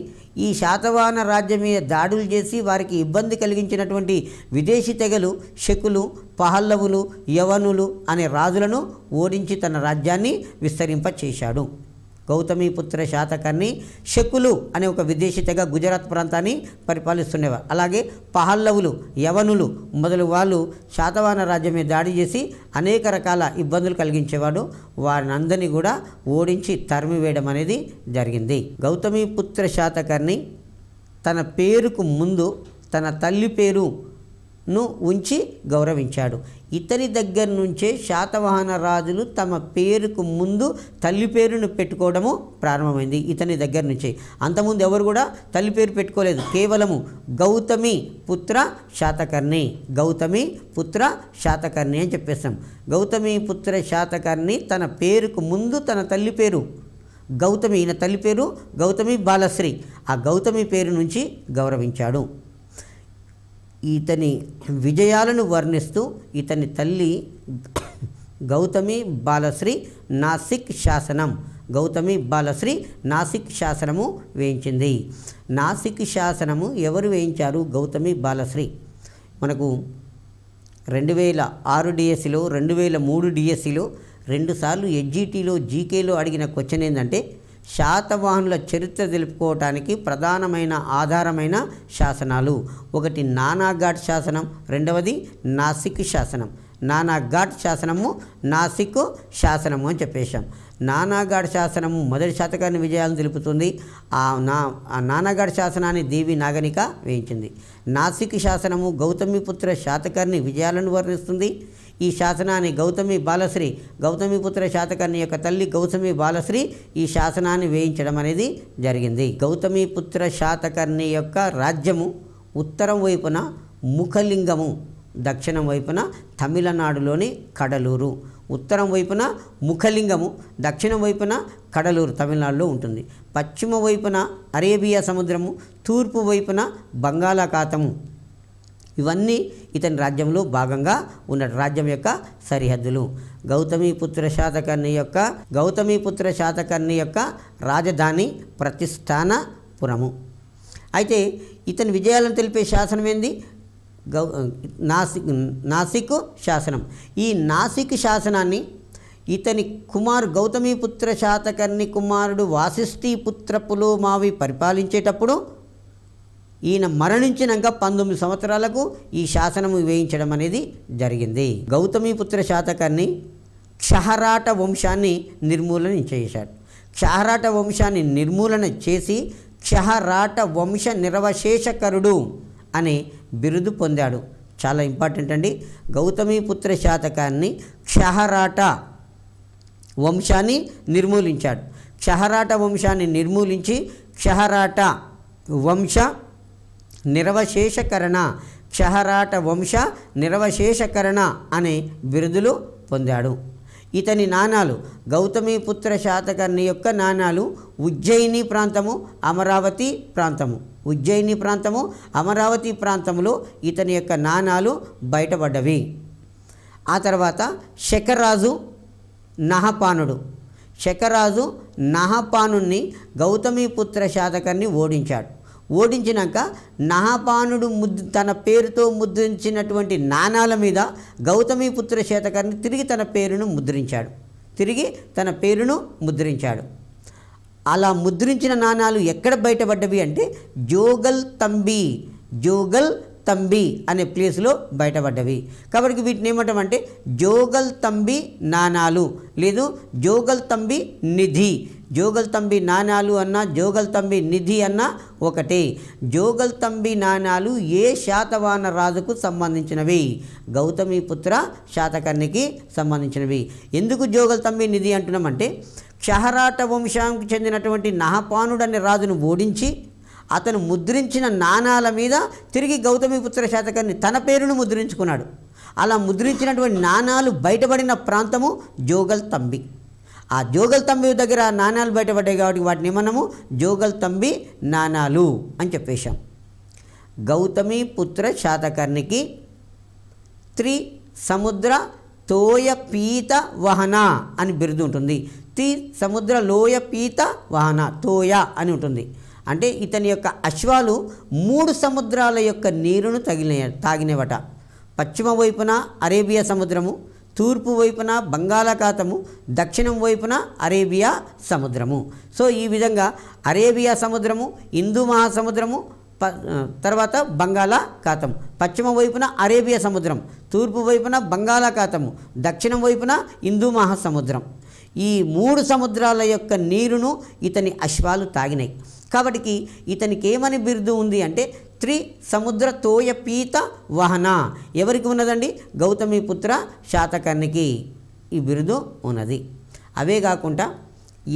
ఈ శాతవాహన రాజ్యం మీద దాడులు చేసి వారికి ఇబ్బంది కలిగించినటువంటి విదేశీ తెగలు శకులు, పహల్లవులు, యవనులు అనే రాజులను ఓడించి తన రాజ్యాన్ని విస్తరింపచేశాడు. గౌతమిపుత్ర శాతకర్ణి శకులు అనే ఒక విదేశీ తెగ గుజరాత్ ప్రాంతాన్ని పరిపాలిస్తుండేవారు. అలాగే పహల్లవులు, యవనులు మొదలు వాళ్ళు శాతవాహన రాజ్యం మీద దాడి చేసి అనేక రకాల ఇబ్బందులు కలిగించేవాడు. వారిని అందరినీ కూడా ఓడించి తరిమివేయడం అనేది జరిగింది. గౌతమిపుత్ర శాతకర్ణి తన పేరుకు ముందు తన తల్లి పేరును ఉంచి గౌరవించాడు. ఇతని దగ్గర నుంచే శాతవాహన రాజులు తమ పేరుకు ముందు తల్లి పేరును పెట్టుకోవడము ప్రారంభమైంది. ఇతని దగ్గర నుంచే. అంతకుముందు ఎవరు కూడా తల్లి పేరు పెట్టుకోలేదు. కేవలము గౌతమి పుత్ర శాతకర్ణి, గౌతమి పుత్ర శాతకర్ణి అని చెప్పేస్తాం. గౌతమి పుత్ర శాతకర్ణి తన పేరుకు ముందు తన తల్లి పేరు గౌతమి, ఈయన తల్లి పేరు గౌతమి బాలశ్రీ, ఆ గౌతమి పేరు నుంచి గౌరవించాడు. ఇతని విజయాలను వర్ణిస్తూ ఇతని తల్లి గౌతమి బాలశ్రీ నాసిక్ శాసనం, గౌతమి బాలశ్రీ నాసిక్ శాసనము వేయించింది. నాసిక్ శాసనము ఎవరు వేయించారు? గౌతమి బాలశ్రీ. మనకు 2006 డిఎస్సిలో 2003 డిఎస్సిలో 2 సార్లు ఎస్జిటిలో జీకేలో అడిగిన క్వశ్చన్ ఏంటంటే శాతవాహనుల చరిత్ర తెలుపుకోవటానికి ప్రధానమైన ఆధారమైన శాసనాలు. ఒకటి నానాఘాట్ శాసనం, రెండవది నాసిక్ శాసనం. నానాఘాట్ శాసనము, నాసిక్ శాసనము అని చెప్పేశాం. నానాఘాట్ శాసనము మొదటి శాతకర్ణి విజయాలను తెలుపుతుంది. ఆ నానాఘాట్ శాసనాన్ని దేవి నాగనిక వేయించింది. నాసిక్ శాసనము గౌతమిపుత్ర శాతకర్ణి విజయాలను వర్ణిస్తుంది. ఈ శాసనాన్ని గౌతమిపుత్ర శాతకర్ణి యొక్క తల్లి గౌతమి బాలశ్రీ ఈ శాసనాన్ని వేయించడం అనేది జరిగింది. గౌతమిపుత్ర శాతకర్ణి యొక్క రాజ్యము ఉత్తరం వైపున ముఖలింగము, దక్షిణం వైపున తమిళనాడులోని కడలూరు. ఉత్తరం వైపున ముఖలింగము, దక్షిణం వైపున కడలూరు తమిళనాడులో ఉంటుంది. పశ్చిమ వైపున అరేబియా సముద్రము, తూర్పు వైపున బంగాళాఖాతము. ఇవన్నీ ఇతని రాజ్యంలో భాగంగా ఉన్న రాజ్యం యొక్క సరిహద్దులు. గౌతమిపుత్ర శాతకర్ణి యొక్క రాజధాని ప్రతిష్టానపురము. అయితే ఇతని విజయాలను తెలిపే శాసనం ఏంది? నాసిక్ శాసనం. ఈ నాసిక్ శాసనాన్ని ఇతని గౌతమిపుత్ర శాతకర్ణి కుమారుడు వాసిష్ఠీపుత్ర పులోమావి పరిపాలించేటప్పుడు ఈయన మరణించినాక 19 సంవత్సరాలకు ఈ శాసనము వేయించడం అనేది జరిగింది. గౌతమిపుత్ర శాతకర్ణి క్షహరాట వంశాన్ని నిర్మూలన చేశాడు. క్షహరాట వంశాన్ని నిర్మూలన చేసి క్షహరాట వంశ నిరవశేషకరుడు అనే బిరుదు పొందాడు. చాలా ఇంపార్టెంట్ అండి. గౌతమిపుత్ర శాతకర్ణి క్షహరాట వంశాన్ని నిర్మూలించాడు. క్షహరాట వంశాన్ని నిర్మూలించి క్షహరాట వంశ నిరవశేషకరణ, క్షహరాట వంశ నిరవశేషకరణ అనే బిరుదులు పొందాడు. ఇతని నాణాలు గౌతమిపుత్ర శాతకర్ణి యొక్క నాణాలు ఉజ్జయిని ప్రాంతము, అమరావతి ప్రాంతము. ఉజ్జయిని ప్రాంతము, అమరావతి ప్రాంతంలో ఇతని యొక్క నాణాలు బయటపడ్డవి. ఆ తర్వాత శకరాజు నహపానుడు. శకరాజు నహపానుని గౌతమిపుత్ర శాతకర్ణి ఓడించాడు. ఓడించినాక నహపానుడు తన పేరుతో ముద్రించినటువంటి నాణాల మీద గౌతమిపుత్ర శాతకర్ణి తిరిగి తన పేరును ముద్రించాడు. అలా ముద్రించిన నాణాలు ఎక్కడ బయటపడ్డవి అంటే జోగల్ తంబి అనే ప్లేస్లో బయటపడ్డవి. కాబట్టి వీటిని ఏమంటామంటే జోగల్ తంబి నాణాలు, లేదు జోగల్ తంబి నిధి. జోగల్ తంబి నాణాలు అన్నా జోగల్ తంబి నిధి అన్నా ఒకటే. జోగల్ తంబి నాణాలు ఏ శాతవాహన రాజుకు సంబంధించినవి? గౌతమిపుత్ర శాతకర్ణికి సంబంధించినవి. ఎందుకు జోగల్ తంబి నిధి అంటున్నామంటే క్షహరాట వంశానికి చెందినటువంటి నహపానుడు అనే రాజును ఓడించి అతను ముద్రించిన నాణాల మీద తిరిగి గౌతమిపుత్ర శాతకర్ణి తన పేరును ముద్రించుకున్నాడు. అలా ముద్రించినటువంటి నాణాలు బయటపడిన ప్రాంతము జోగల్ తంబి. ఆ జోగల్ తంబి దగ్గర నాణాలు బయటపడ్డాయి కాబట్టి వాటిని మనము జోగల్ తంబి నాణాలు అని చెప్పేశాం. గౌతమిపుత్ర శాతకర్ణికి త్రిసముద్ర తోయ పీత వహన అని బిరుదు ఉంటుంది. సముద్ర లోయ పీత వహన తోయ అని ఉంటుంది. అంటే ఇతని యొక్క అశ్వాలు 3 సముద్రాల యొక్క నీరును తాగినవట. పశ్చిమ వైపున అరేబియా సముద్రము, తూర్పు వైపున బంగాళాఖాతము, దక్షిణం వైపున అరేబియా సముద్రము. సో ఈ విధంగా అరేబియా సముద్రము, హిందూ మహాసముద్రము, తర్వాత బంగాళాఖాతం, పశ్చిమ వైపున అరేబియా సముద్రం, తూర్పు వైపున బంగాళాఖాతము, దక్షిణం వైపున హిందూ మహాసముద్రం. ఈ 3 సముద్రాల యొక్క నీరును ఇతని అశ్వాలు తాగినాయి. కాబట్టి ఇతనికి ఏమని బిరుదు ఉంది అంటే త్రిసముద్ర తోయ పీత వహన. ఎవరికి ఉన్నదండి? గౌతమిపుత్ర శాతకర్ణికి ఈ బిరుదు ఉన్నది. అవే కాకుండా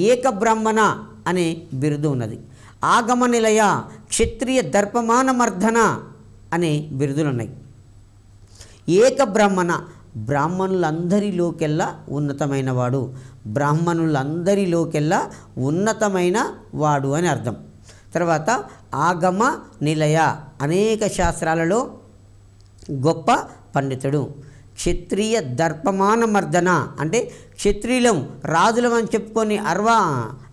ఏక బ్రాహ్మణ అనే బిరుదు ఉన్నది. ఆగమ నిలయ, క్షత్రియ దర్పమానమర్ధన అనే బిరుదులు ఉన్నాయి. ఏక బ్రాహ్మణ, బ్రాహ్మణులందరిలోకెల్లా ఉన్నతమైన వాడు, బ్రాహ్మణులందరిలోకెల్లా ఉన్నతమైన వాడు అని అర్థం. తర్వాత ఆగమ నిలయ, అనేక శాస్త్రాలలో గొప్ప పండితుడు. క్షత్రియ దర్పమానమర్దన అంటే క్షత్రియులం రాజులం అని చెప్పుకొని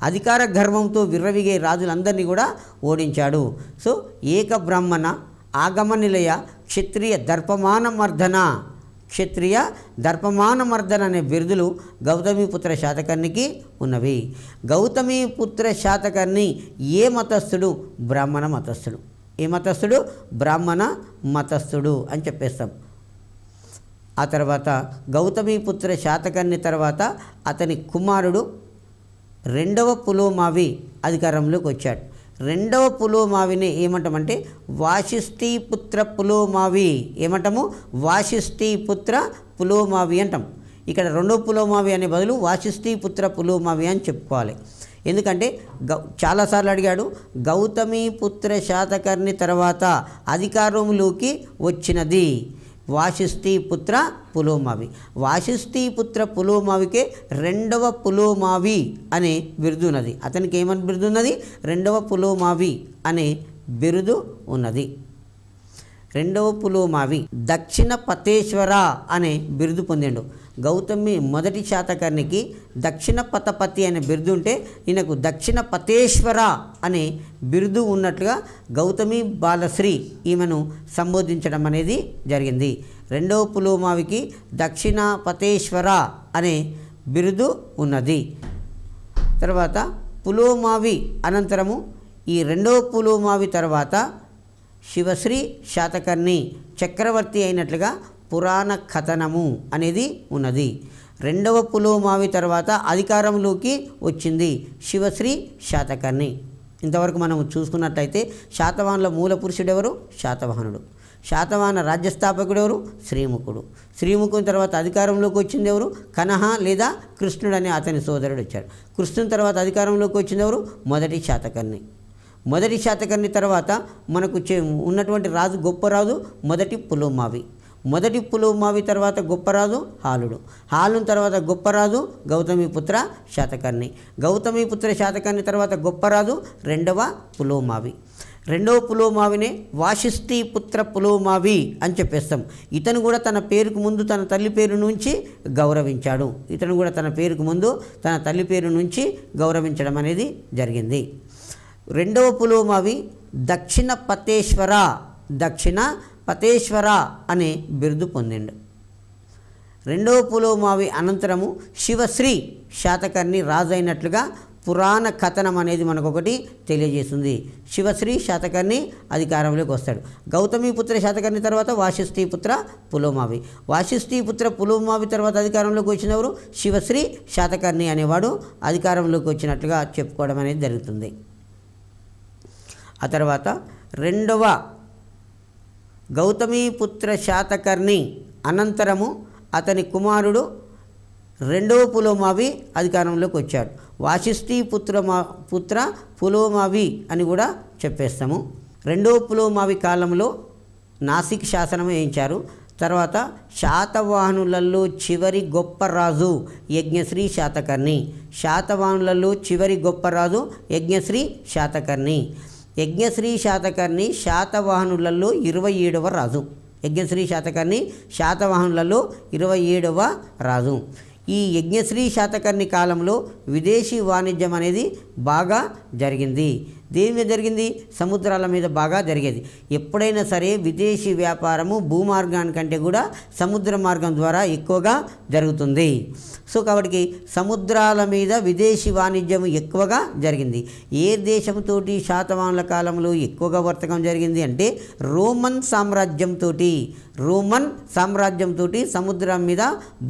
అధికార గర్వంతో విర్రవిగే రాజులందరినీ కూడా ఓడించాడు. సో ఏక బ్రాహ్మణ, ఆగమ నిలయ, క్షత్రియ దర్పమానమర్దన, క్షత్రియ దర్పమానమర్దన అనే బిరుదులు గౌతమిపుత్ర శాతకర్ణికి ఉన్నవి. గౌతమిపుత్ర శాతకర్ణి ఏ మతస్థుడు? బ్రాహ్మణ మతస్థుడు. ఏ మతస్థుడు? బ్రాహ్మణ మతస్థుడు అని చెప్పేస్తాం. ఆ తర్వాత గౌతమిపుత్ర శాతకర్ణి తర్వాత అతని కుమారుడు 2వ పులోమావి అధికారంలోకి వచ్చాడు. 2వ పులోమావిని ఏమంటామంటే వాశిష్ఠీపుత్ర పులోమావి. ఏమంటాము? వాశిష్ఠీపుత్ర పులోమావి అంటాం. ఇక్కడ 2వ పులోమావి అనే బదులు వాశిష్ఠీపుత్ర పులోమావి అని చెప్పుకోవాలి. ఎందుకంటే చాలాసార్లు అడిగాడు. గౌతమిపుత్ర శాతకర్ణి తర్వాత అధికారంలోకి వచ్చినది వాశిష్ఠీపుత్ర పులోమావి. వాశిష్ఠీపుత్ర పులోమావికే 2వ పులోమావి అనే బిరుదు ఉన్నది. అతనికి ఏమని బిరుదు ఉన్నది? 2వ పులోమావి అనే బిరుదు ఉన్నది. 2వ పులోమావి దక్షిణ పతేశ్వర అనే బిరుదు పొందిండు. గౌతమి మొదటి శాతకర్ణికి దక్షిణ పతపతి అనే బిరుదు ఉంటే ఈయనకు దక్షిణ పతేశ్వర అనే బిరుదు ఉన్నట్లుగా గౌతమి బాలశ్రీ ఈమెను సంబోధించడం అనేది జరిగింది. 2వ పులోమావికి దక్షిణ పతేశ్వర అనే బిరుదు ఉన్నది. తర్వాత పులోమావి అనంతరము ఈ 2వ పులోమావి తర్వాత శివశ్రీ శాతకర్ణి చక్రవర్తి అయినట్లుగా పురాణ కథనము అనేది ఉన్నది. 2వ పులోమావి తర్వాత అధికారంలోకి వచ్చింది శివశ్రీ శాతకర్ణి. ఇంతవరకు మనం చూసుకున్నట్లయితే శాతవాహనుల మూల పురుషుడు ఎవరు? శాతవాహనుడు. శాతవాహన రాజ్యస్థాపకుడు ఎవరు? శ్రీముఖుడు. శ్రీముఖుని తర్వాత అధికారంలోకి వచ్చింది ఎవరు? కనహ లేదా కృష్ణుడు అనే అతని సోదరుడు వచ్చాడు. కృష్ణుని తర్వాత అధికారంలోకి వచ్చింది ఎవరు? మొదటి శాతకర్ణి. మొదటి శాతకర్ణి తర్వాత మనకు ఉన్నటువంటి రాజు గొప్ప రాజు మొదటి పులోమావి. మొదటి పులోమావి తర్వాత గొప్పరాజు హాలుడు. హాలుని తర్వాత గొప్పరాజు గౌతమిపుత్ర శాతకర్ణి. గౌతమిపుత్ర శాతకర్ణి తర్వాత గొప్పరాజు 2వ పులోమావి. 2వ పులోమావినే వాశిష్ఠీపుత్ర పులోమావి అని చెప్పేస్తాం. ఇతను కూడా తన పేరుకు ముందు తన తల్లి పేరు నుంచి గౌరవించాడు. ఇతను కూడా తన పేరుకు ముందు తన తల్లి పేరు నుంచి గౌరవించడం అనేది జరిగింది. 2వ పులోమావి దక్షిణ పతేశ్వర అనే బిరుదు పొందిండు. 2వ పులోమావి అనంతరము శివశ్రీ శాతకర్ణి రాజు అయినట్లుగా పురాణ కథనం అనేది మనకొకటి తెలియజేస్తుంది. శివశ్రీ శాతకర్ణి అధికారంలోకి వస్తాడు. గౌతమిపుత్ర శాతకర్ణి తర్వాత వాశిష్ఠీపుత్ర పులోమావి. వాశిష్ఠీపుత్ర పులోమావి తర్వాత అధికారంలోకి వచ్చినవారు శివశ్రీ శాతకర్ణి అనేవాడు అధికారంలోకి వచ్చినట్లుగా చెప్పుకోవడం అనేది జరుగుతుంది. ఆ తర్వాత రెండవ గౌతమిపుత్ర శాతకర్ణి అనంతరము అతని కుమారుడు రెండవ పులోమావి అధికారంలోకి వచ్చాడు. వాశిష్ఠీ పుత్ర పులోమావి అని కూడా చెప్పేస్తాము. రెండవ పులోమావి కాలంలో నాసిక్ శాసనం వేయించారు. తర్వాత శాతవాహనులలో చివరి గొప్ప రాజు యజ్ఞశ్రీ శాతకర్ణి. శాతవాహనులలో చివరి గొప్ప రాజు యజ్ఞశ్రీ శాతకర్ణి. యజ్ఞశ్రీ శాతకర్ణి శాతవాహనులలో 27వ రాజు. యజ్ఞశ్రీ శాతకర్ణి శాతవాహనులలో 27వ రాజు. ఈ యజ్ఞశ్రీ శాతకర్ణి కాలంలో విదేశీ వాణిజ్యం అనేది బాగా జరిగింది. దేని మీద జరిగింది? సముద్రాల మీద బాగా జరిగేది. ఎప్పుడైనా సరే విదేశీ వ్యాపారము భూమార్గానికంటే కూడా సముద్ర మార్గం ద్వారా ఎక్కువగా జరుగుతుంది. సో కాబట్టి సముద్రాల మీద విదేశీ వాణిజ్యం ఎక్కువగా జరిగింది. ఏ దేశంతోటి శాతవాహనుల కాలంలో ఎక్కువగా వర్తకం జరిగింది అంటే రోమన్ సామ్రాజ్యంతో సముద్రం మీద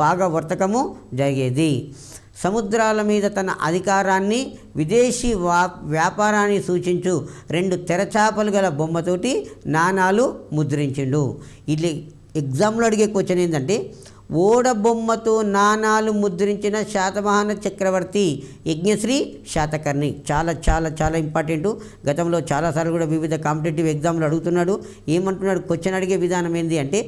బాగా వర్తకము జరిగేది. సముద్రాల మీద తన అధికారాన్ని విదేశీ వ్యాపారాన్ని సూచించు 2 తెరచాపలు గల బొమ్మతోటి నాణాలు ముద్రించిండు. ఇది ఎగ్జామ్లో అడిగే క్వశ్చన్ ఏంటంటే ఓడ బొమ్మతో నాణాలు ముద్రించిన శాతవాహన చక్రవర్తి యజ్ఞశ్రీ శాతకర్ణి. చాలా చాలా చాలా ఇంపార్టెంట్. గతంలో చాలాసార్లు కూడా వివిధ కాంపిటేటివ్ ఎగ్జామ్లు అడుగుతున్నాడు. ఏమంటున్నాడు? క్వశ్చన్ అడిగే విధానం ఏంటి అంటే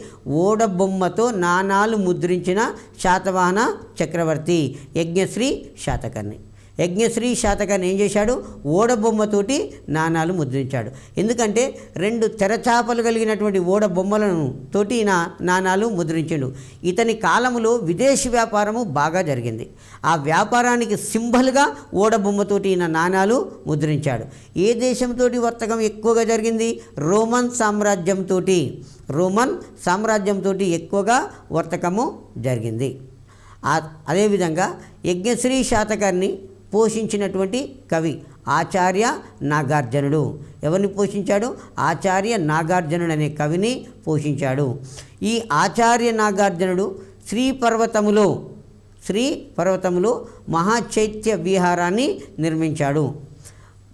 ఓడ బొమ్మతో నాణాలు ముద్రించిన శాతవాహన చక్రవర్తి యజ్ఞశ్రీ శాతకర్ణి. యజ్ఞశ్రీ శాతకర్ణి ఏం చేశాడు? ఓడ బొమ్మతోటి నాణాలు ముద్రించాడు. ఎందుకంటే 2 తెరచాపలు కలిగినటువంటి ఓడ బొమ్మలను తోటి నాణాలు ముద్రించాడు. ఇతని కాలంలో విదేశీ వ్యాపారము బాగా జరిగింది. ఆ వ్యాపారానికి సింబల్గా ఓడ బొమ్మతోటి నాణాలు ముద్రించాడు. ఏ దేశంతో వర్తకం ఎక్కువగా జరిగింది? రోమన్ సామ్రాజ్యంతో ఎక్కువగా వర్తకము జరిగింది. అదేవిధంగా యజ్ఞశ్రీ శాతకర్ణి పోషించినటువంటి కవి ఆచార్య నాగార్జునుడు. ఎవరిని పోషించాడు? ఆచార్య నాగార్జునుడు అనే కవిని పోషించాడు. ఈ ఆచార్య నాగార్జునుడు శ్రీ పర్వతములో మహాచైత్య విహారాన్ని నిర్మించాడు.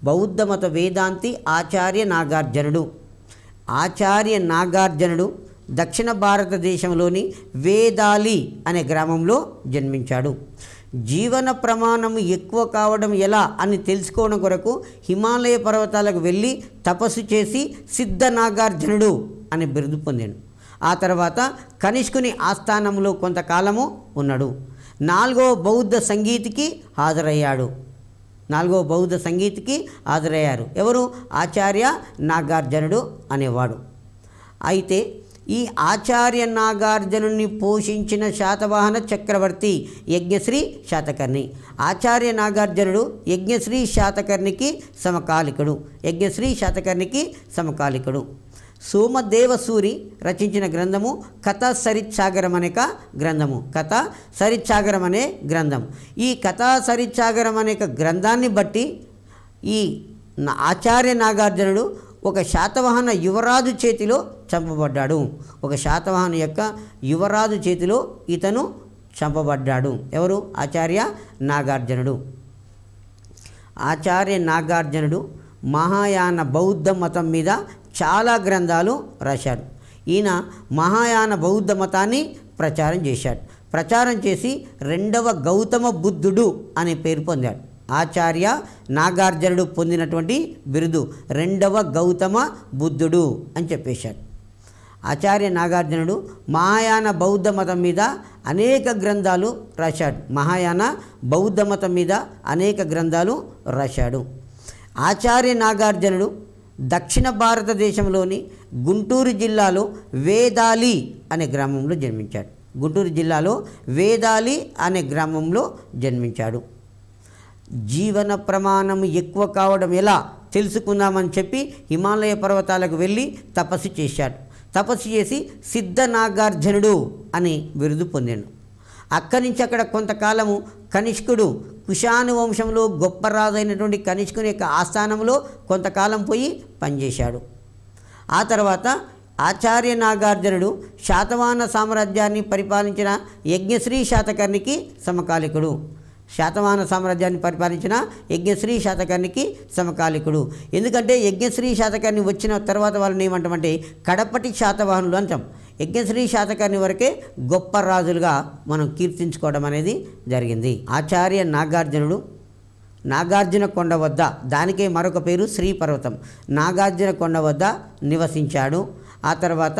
బౌద్ధ మత వేదాంతి ఆచార్య నాగార్జునుడు దక్షిణ భారతదేశంలోని వేదాలి అనే గ్రామంలో జన్మించాడు. జీవన ప్రమాణం ఎక్కువ కావడం ఎలా అని తెలుసుకోవడం కొరకు హిమాలయ పర్వతాలకు వెళ్ళి తపస్సు చేసి సిద్ధ నాగార్జునుడు అనే బిరుదు పొందాడు. ఆ తర్వాత కనిష్కుని ఆస్థానంలో కొంతకాలము ఉన్నాడు. 4వ బౌద్ధ సంగీతికి హాజరయ్యారు. ఎవరు? ఆచార్య నాగార్జునుడు అనేవాడు. అయితే ఈ ఆచార్య నాగార్జునుని పోషించిన శాతవాహన చక్రవర్తి యజ్ఞశ్రీ శాతకర్ణి. ఆచార్య నాగార్జునుడు యజ్ఞశ్రీ శాతకర్ణికి సమకాలికుడు. సోమదేవసూరి రచించిన గ్రంథము కథా సరిత్సాగరం అనే గ్రంథం. ఈ కథా సరిత్సాగరం అనే గ్రంథాన్ని బట్టి ఈ ఆచార్య నాగార్జునుడు ఒక శాతవాహన యువరాజు చేతిలో చంపబడ్డాడు. ఇతను చంపబడ్డాడు. ఎవరు? ఆచార్య నాగార్జునుడు మహాయాన బౌద్ధ మతం మీద చాలా గ్రంథాలు రాశాడు. ఈయన మహాయాన బౌద్ధ మతాన్ని ప్రచారం చేసి 2వ గౌతమ బుద్ధుడు అనే పేరు పొందాడు. ఆచార్య నాగార్జునుడు పొందినటువంటి బిరుదు 2వ గౌతమ బుద్ధుడు అని చెప్పేశాడు. ఆచార్య నాగార్జునుడు మహాయాన బౌద్ధ మతం మీద అనేక గ్రంథాలు రాశాడు. ఆచార్య నాగార్జునుడు దక్షిణ భారతదేశంలోని గుంటూరు జిల్లాలో వేదాలి అనే గ్రామంలో జన్మించాడు. జీవన ప్రమాణం ఎక్కువ కావడం ఎలా తెలుసుకుందామని చెప్పి హిమాలయ పర్వతాలకు వెళ్ళి తపస్సు చేసి సిద్ధ నాగార్జునుడు అని బిరుదు పొందాడు. అక్కడి నుంచి అక్కడ కొంతకాలము కనిష్కుడు కుషాను వంశంలో గొప్ప రాజు అయినటువంటి కనిష్కుని యొక్క ఆస్థానంలో కొంతకాలం పోయి పనిచేశాడు. ఆ తర్వాత ఆచార్య నాగార్జునుడు శాతవాహన సామ్రాజ్యాన్ని పరిపాలించిన యజ్ఞశ్రీ శాతకర్ణికి సమకాలికుడు. శాతవాహన సామ్రాజ్యాన్ని పరిపాలించిన యజ్ఞశ్రీ శాతకర్ణికి సమకాలికుడు. ఎందుకంటే యజ్ఞశ్రీ శాతకర్ణి వచ్చిన తర్వాత వాళ్ళని ఏమంటామంటే కడపటి శాతవాహనులు అంటాం. యజ్ఞశ్రీ శాతకర్ణి వరకే గొప్ప రాజులుగా మనం కీర్తించుకోవడం అనేది జరిగింది. ఆచార్య నాగార్జునుడు నాగార్జున కొండ వద్ద, దానికే మరొక పేరు శ్రీపర్వతం, నాగార్జున కొండ వద్ద నివసించాడు. ఆ తర్వాత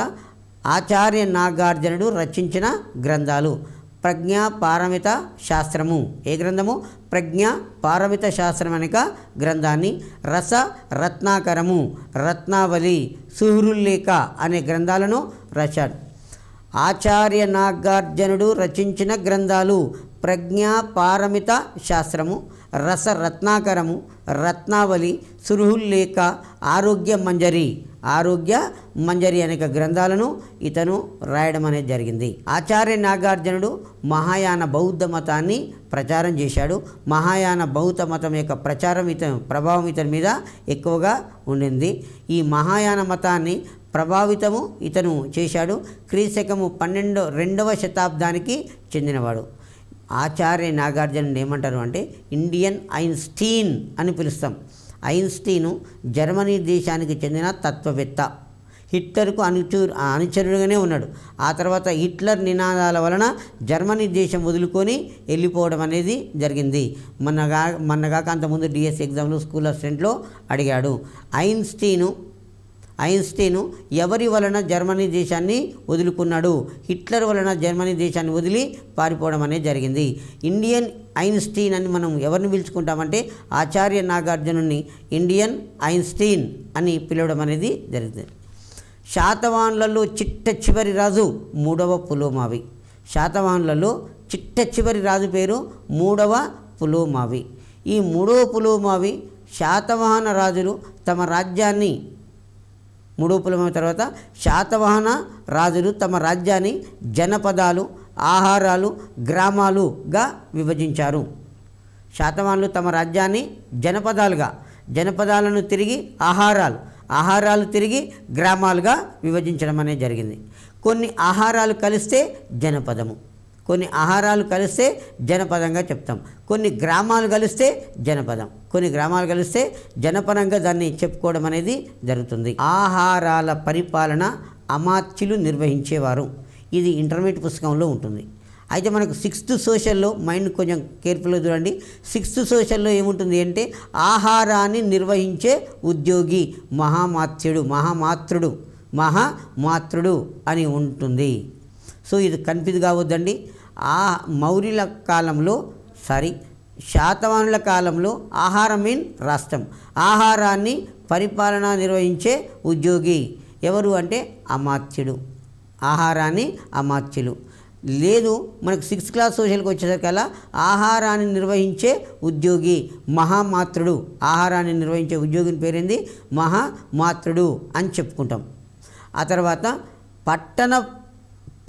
ఆచార్య నాగార్జునుడు రచించిన గ్రంథాలు ప్రజ్ఞా పారమిత శాస్త్రము. ఏ గ్రంథము? ప్రజ్ఞా పారమిత శాస్త్రం అనేక గ్రంథాన్ని, రస రత్నాకరము, రత్నావళి, సుహృల్లేఖ అనే గ్రంథాలను రాశాడు. ఆచార్య నాగార్జునుడు రచించిన గ్రంథాలు ప్రజ్ఞా పారమిత శాస్త్రము, రస రత్నాకరము, రత్నావళి, సుహృల్లేఖ, ఆరోగ్య మంజరి, ఆరోగ్య మంజరి అనేక గ్రంథాలను ఇతను రాయడం అనేది జరిగింది. ఆచార్య నాగార్జునుడు మహాయాన బౌద్ధ మతాన్ని ప్రచారం చేశాడు. మహాయాన బౌద్ధ మతం యొక్క ప్రచారం ప్రభావం ఇతని మీద ఎక్కువగా ఉండింది. ఈ మహాయాన మతాన్ని ప్రభావితము ఇతను చేశాడు. క్రీశకము 12వ శతాబ్దానికి చెందినవాడు. ఆచార్య నాగార్జునుడు ఏమంటారు అంటే ఇండియన్ ఐన్స్టీన్ అని పిలుస్తాం. ఐన్స్టీను జర్మనీ దేశానికి చెందిన తత్వవేత్త. హిట్లర్కు అనుచరుడుగానే ఉన్నాడు. ఆ తర్వాత హిట్లర్ నినాదాల వలన జర్మనీ దేశం వదులుకొని వెళ్ళిపోవడం అనేది జరిగింది. మొన్నగాక అంతకుముందు డిఎస్ ఎగ్జామ్లో స్కూల్ ఆఫ్ స్టూడెంట్లో అడిగాడు. ఐన్స్టీను ఎవరి వలన జర్మనీ దేశాన్ని వదులుకున్నాడు? హిట్లర్ వలన జర్మనీ దేశాన్ని వదిలి పారిపోవడం అనేది జరిగింది. ఇండియన్ ఐన్స్టీన్ అని మనం ఎవరిని పిలుచుకుంటామంటే ఆచార్య నాగార్జునుని ఇండియన్ ఐన్స్టీన్ అని పిలవడం అనేది జరిగింది. శాతవాహనులలో చిట్ట చివరి రాజు 3వ పులోమావి. శాతవాహనులలో చిట్ట చివరి రాజు పేరు 3వ పులోమావి. ఈ 3వ పులోమావి శాతవాహన రాజులు తమ రాజ్యాన్ని 3వ పులోమావి తర్వాత శాతవాహన రాజులు తమ రాజ్యాన్ని జనపదాలు, ఆహారాలు, గ్రామాలుగా విభజించారు. శాతవాహనులు తమ రాజ్యాన్ని జనపదాలను తిరిగి ఆహారాలు తిరిగి గ్రామాలుగా విభజించడం అనేది జరిగింది. కొన్ని ఆహారాలు కలిస్తే జనపదము, కొన్ని ఆహారాలు కలిస్తే జనపదంగా చెప్తాం. కొన్ని గ్రామాలు కలిస్తే జనపదంగా దాన్ని చెప్పుకోవడం అనేది జరుగుతుంది. ఆహారాల పరిపాలన అమాత్యులు నిర్వహించేవారు. ఇది ఇంటర్మీడియట్ పుస్తకంలో ఉంటుంది. అయితే మనకు 6th సోషల్లో మైండ్ కొంచెం కేర్ఫుల్గా చూడండి. 6th సోషల్లో ఏముంటుంది అంటే ఆహారాన్ని నిర్వహించే ఉద్యోగి మహామాత్రుడు అని ఉంటుంది. సో ఇది కన్ఫ్యూజ్ కావద్దండి. మౌర్యుల కాలంలో శాతవాహనుల కాలంలో ఆహారం మీన్ రాష్ట్రం, ఆహారాన్ని పరిపాలన నిర్వహించే ఉద్యోగి ఎవరు అంటే అమాత్యులు. లేదు మనకు 6th క్లాస్ సోషల్కి వచ్చేసరికల్లా ఆహారాన్ని నిర్వహించే ఉద్యోగి మహామాత్రుడు. ఆహారాన్ని నిర్వహించే ఉద్యోగిని పేరేంది? మహామాత్రుడు అని చెప్పుకుంటాం. ఆ తర్వాత పట్టణ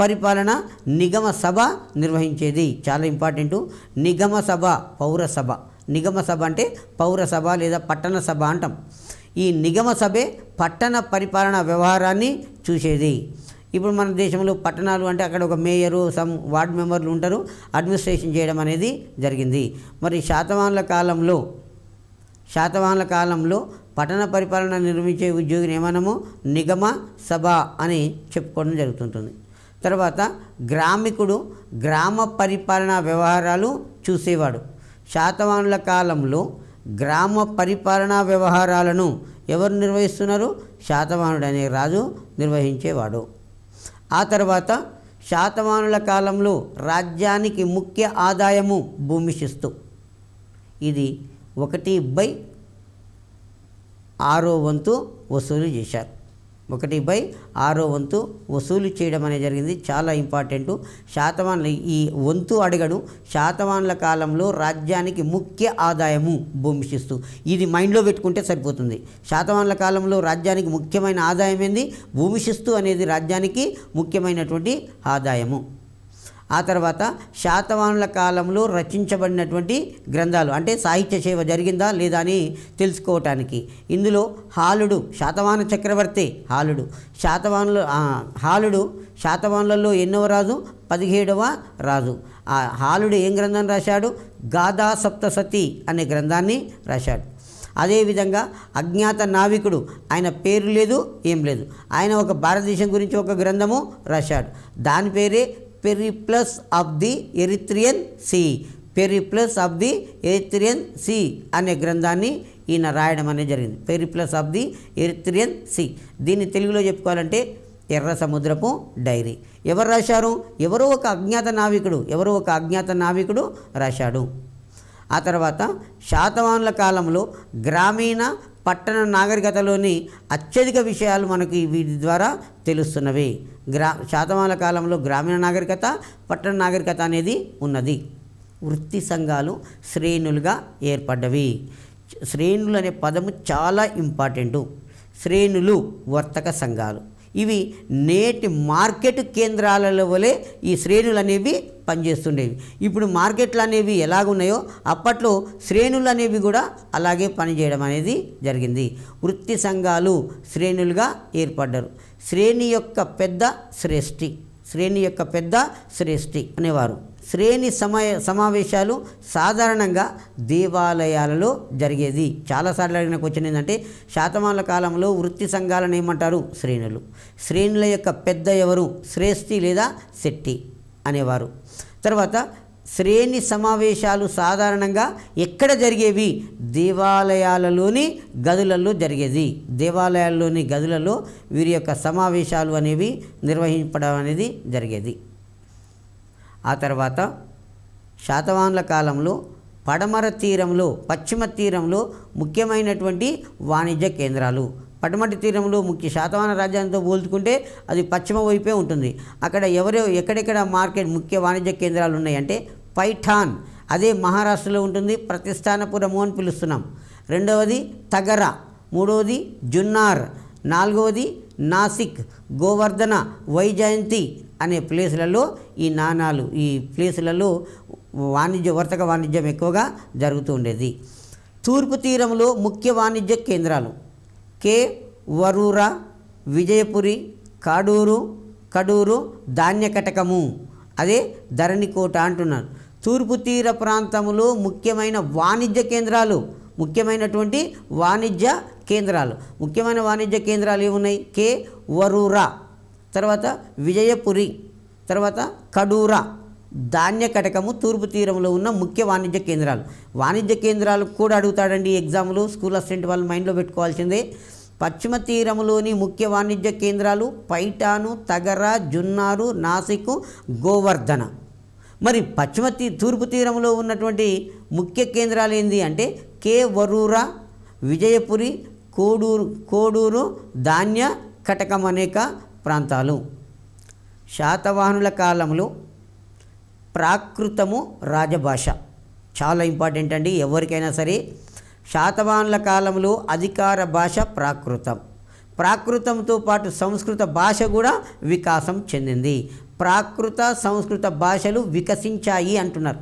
పరిపాలన నిగమ సభ నిర్వహించేది. చాలా ఇంపార్టెంటు. నిగమ సభ, పౌరసభ. నిగమ సభ అంటే పౌరసభ లేదా పట్టణ సభ అంటాం. ఈ నిగమ సభే పట్టణ పరిపాలన వ్యవహారాన్ని చూసేది. ఇప్పుడు మన దేశంలో పట్టణాలు అంటే అక్కడ ఒక మేయరు, వార్డు మెంబర్లు ఉంటారు, అడ్మినిస్ట్రేషన్ చేయడం అనేది జరిగింది. మరి శాతవాహనుల కాలంలో పట్టణ పరిపాలన నిర్వహించే ఉద్యోగిని ఏమన్నాము? నిగమ సభ అని చెప్పుకోవడం జరుగుతుంటుంది. తర్వాత గ్రామికుడు గ్రామ పరిపాలనా వ్యవహారాలు చూసేవాడు. శాతవాహనుల కాలంలో గ్రామ పరిపాలనా వ్యవహారాలను ఎవరు నిర్వహిస్తున్నారు? శాతవాహనుడు అనే రాజు నిర్వహించేవాడు. ఆ తర్వాత శాతవాహనుల కాలంలో రాజ్యానికి ముఖ్య ఆదాయము భూమి శిస్తు. ఇది 1/6 వంతు వసూలు చేశారు. 1/6 వంతు వసూలు చేయడం అనేది జరిగింది. చాలా ఇంపార్టెంటు. శాతవాహనులు ఈ వంతు అడగడు. శాతవాహనుల కాలంలో రాజ్యానికి ముఖ్య ఆదాయము భూమి శిస్తు. ఇది మైండ్లో పెట్టుకుంటే సరిపోతుంది. శాతవాహనుల కాలంలో రాజ్యానికి ముఖ్యమైన ఆదాయం ఏంది? భూమి శిస్తు అనేది రాజ్యానికి ముఖ్యమైనటువంటి ఆదాయము. ఆ తర్వాత శాతవాహనుల కాలంలో రచించబడినటువంటి గ్రంథాలు, అంటే సాహిత్య సేవ జరిగిందా లేదా అని తెలుసుకోవటానికి. ఇందులో హాలుడు శాతవాహన చక్రవర్తి హాలుడు శాతవాహనులలో ఎన్నవ రాజు? 17వ రాజు. ఆ హాలుడు ఏం గ్రంథం రాశాడు? గాథా సప్తసతి అనే గ్రంథాన్ని రాశాడు. అదేవిధంగా అజ్ఞాత నావికుడు, ఆయన పేరు లేదు ఏం లేదు, ఆయన ఒక భారతదేశం గురించి ఒక గ్రంథము రాశాడు. దాని పేరే Periplus of the Erythraean Sea. Periplus of the Erythraean Sea అనే గ్రంథాన్ని ఈయన రాయడం అనేది జరిగింది. Periplus of the Erythraean Sea. దీన్ని తెలుగులో చెప్పుకోవాలంటే ఎర్ర సముద్రపు డైరీ. ఎవరు రాశారు? ఎవరో ఒక అజ్ఞాత నావికుడు రాశాడు. ఆ తర్వాత శాతవాహనుల కాలంలో గ్రామీణ పట్టణ నాగరికతలోని అత్యధిక విషయాలు మనకి వీటి ద్వారా తెలుస్తున్నవి. శాతవాహనుల కాలంలో గ్రామీణ నాగరికత, పట్టణ నాగరికత అనేది ఉన్నది. వృత్తి సంఘాలు శ్రేణులుగా ఏర్పడ్డవి. శ్రేణులు అనే పదము చాలా ఇంపార్టెంటు. శ్రేణులు వర్తక సంఘాలు, ఇవి నేటి మార్కెట్ కేంద్రాలలో వలె ఈ శ్రేణులు అనేవి పనిచేస్తుండేవి. ఇప్పుడు మార్కెట్లు అనేవి ఎలాగున్నాయో అప్పట్లో శ్రేణులు అనేవి కూడా అలాగే పనిచేయడం అనేది జరిగింది. వృత్తి సంఘాలు శ్రేణులుగా ఏర్పడ్డారు. శ్రేణి యొక్క పెద్ద శ్రేష్ఠి అనేవారు. శ్రేణి సమావేశాలు సాధారణంగా దేవాలయాలలో జరిగేది. చాలాసార్లు అడిగిన క్వశ్చన్ ఏంటంటే శాతవాహనుల కాలంలో వృత్తి సంఘాలను ఏమంటారు? శ్రేణులు. శ్రేణుల యొక్క పెద్ద ఎవరు? శ్రేష్ఠి లేదా శెట్టి అనేవారు. తర్వాత శ్రేణి సమావేశాలు సాధారణంగా ఎక్కడ జరిగేవి? దేవాలయాలలోని గదులలో జరిగేది. దేవాలయాల్లోని గదులలో వీరి యొక్క సమావేశాలు అనేవి నిర్వహించడం అనేది జరిగేది. ఆ తర్వాత శాతవాహనుల కాలంలో పడమర తీరంలో, పశ్చిమ తీరంలో ముఖ్యమైనటువంటి వాణిజ్య కేంద్రాలు. పడమటి తీరంలో శాతవాహన రాజ్యంతో పోల్చుకుంటే అది పశ్చిమ వైపే ఉంటుంది. అక్కడ ఎక్కడెక్కడ ముఖ్య వాణిజ్య కేంద్రాలు ఉన్నాయంటే పైఠాన్, అదే మహారాష్ట్రలో ఉంటుంది, ప్రతిష్టానపురము అని పిలుస్తున్నాం. రెండవది తగర, మూడవది జున్నార్, నాలుగవది నాసిక్, గోవర్ధన, వైజయంతి అనే ప్లేసులలో ఈ ప్లేసులలో వర్తక వాణిజ్యం ఎక్కువగా జరుగుతూ ఉండేది. తూర్పు తీరంలో ముఖ్య వాణిజ్య కేంద్రాలు కే వరూరా, విజయపురి, కడూరు, ధాన్యకటకము, అదే ధరణికోట అంటున్నారు. తూర్పు తీర ప్రాంతంలో ముఖ్యమైన వాణిజ్య కేంద్రాలు ఏమున్నాయి? కే వరూరా, తర్వాత విజయపురి, తర్వాత కడూరా, ధాన్యకటకము తూర్పు తీరంలో ఉన్న ముఖ్య వాణిజ్య కేంద్రాలు కూడా అడుగుతాడండి ఎగ్జామ్లో. స్కూల్ అసిస్టెంట్ వాళ్ళు మైండ్లో పెట్టుకోవాల్సిందే. పశ్చిమ తీరంలోని ముఖ్య వాణిజ్య కేంద్రాలు పైఠాను, తగర, జున్నారు, నాసిక్, గోవర్ధన. మరి తూర్పు తీరంలో ఉన్నటువంటి ముఖ్య కేంద్రాలు ఏంది అంటే కే వరూరా, విజయపురి, కోడూరు, ధాన్య కటకం అనేక ప్రాంతాలు. శాతవాహనుల కాలంలో ప్రాకృతము రాజభాష చాలా ఇంపార్టెంట్ అండి ఎవరికైనా సరే. శాతవాహనుల కాలంలో అధికార భాష ప్రాకృతంతో పాటు సంస్కృత భాష కూడా వికాసం చెందింది. ప్రాకృత సంస్కృత భాషలు వికసించాయి అంటున్నారు,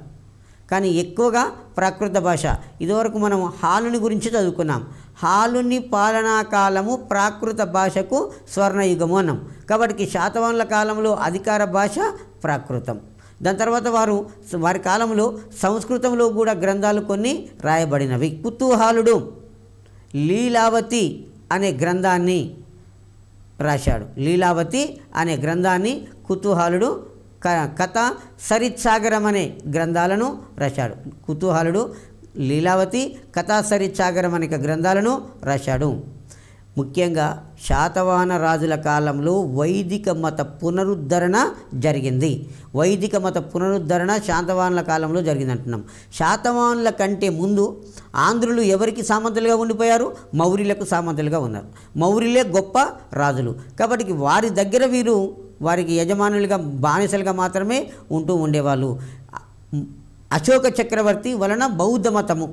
కానీ ఎక్కువగా ప్రాకృత భాష. ఇదివరకు మనం హాలుని గురించి చదువుకున్నాం. హాలుని పాలనా కాలము ప్రాకృత భాషకు స్వర్ణయుగము అన్నాం. కాబట్టి శాతవాహనుల కాలంలో అధికార భాష ప్రాకృతం. దాని తర్వాత వారి కాలంలో సంస్కృతంలో కూడా గ్రంథాలు కొన్ని రాయబడినవి. కుతూహలుడు లీలావతి అనే గ్రంథాన్ని రాశాడు. కుతూహలుడు కథ సరిత్సాగరం అనే గ్రంథాలను రాశాడు. కుతూహలుడు లీలావతి, కథా సరిత్సాగరం అనే గ్రంథాలను రాశాడు. ముఖ్యంగా శాతవాహన రాజుల కాలంలో వైదిక మత పునరుద్ధరణ జరిగింది. శాతవాహనుల కాలంలో జరిగింది అంటున్నాం. శాతవాహనుల కంటే ముందు ఆంధ్రులు ఎవరికి సామంతులుగా ఉండిపోయారు? మౌర్యులకు సామంతులుగా ఉన్నారు. మౌర్యులే గొప్ప రాజులు కాబట్టి వారి దగ్గర వారికి యజమానులుగా, బానిసలుగా మాత్రమే ఉంటూ ఉండేవాళ్ళు. అశోక చక్రవర్తి వలన బౌద్ధ మతము,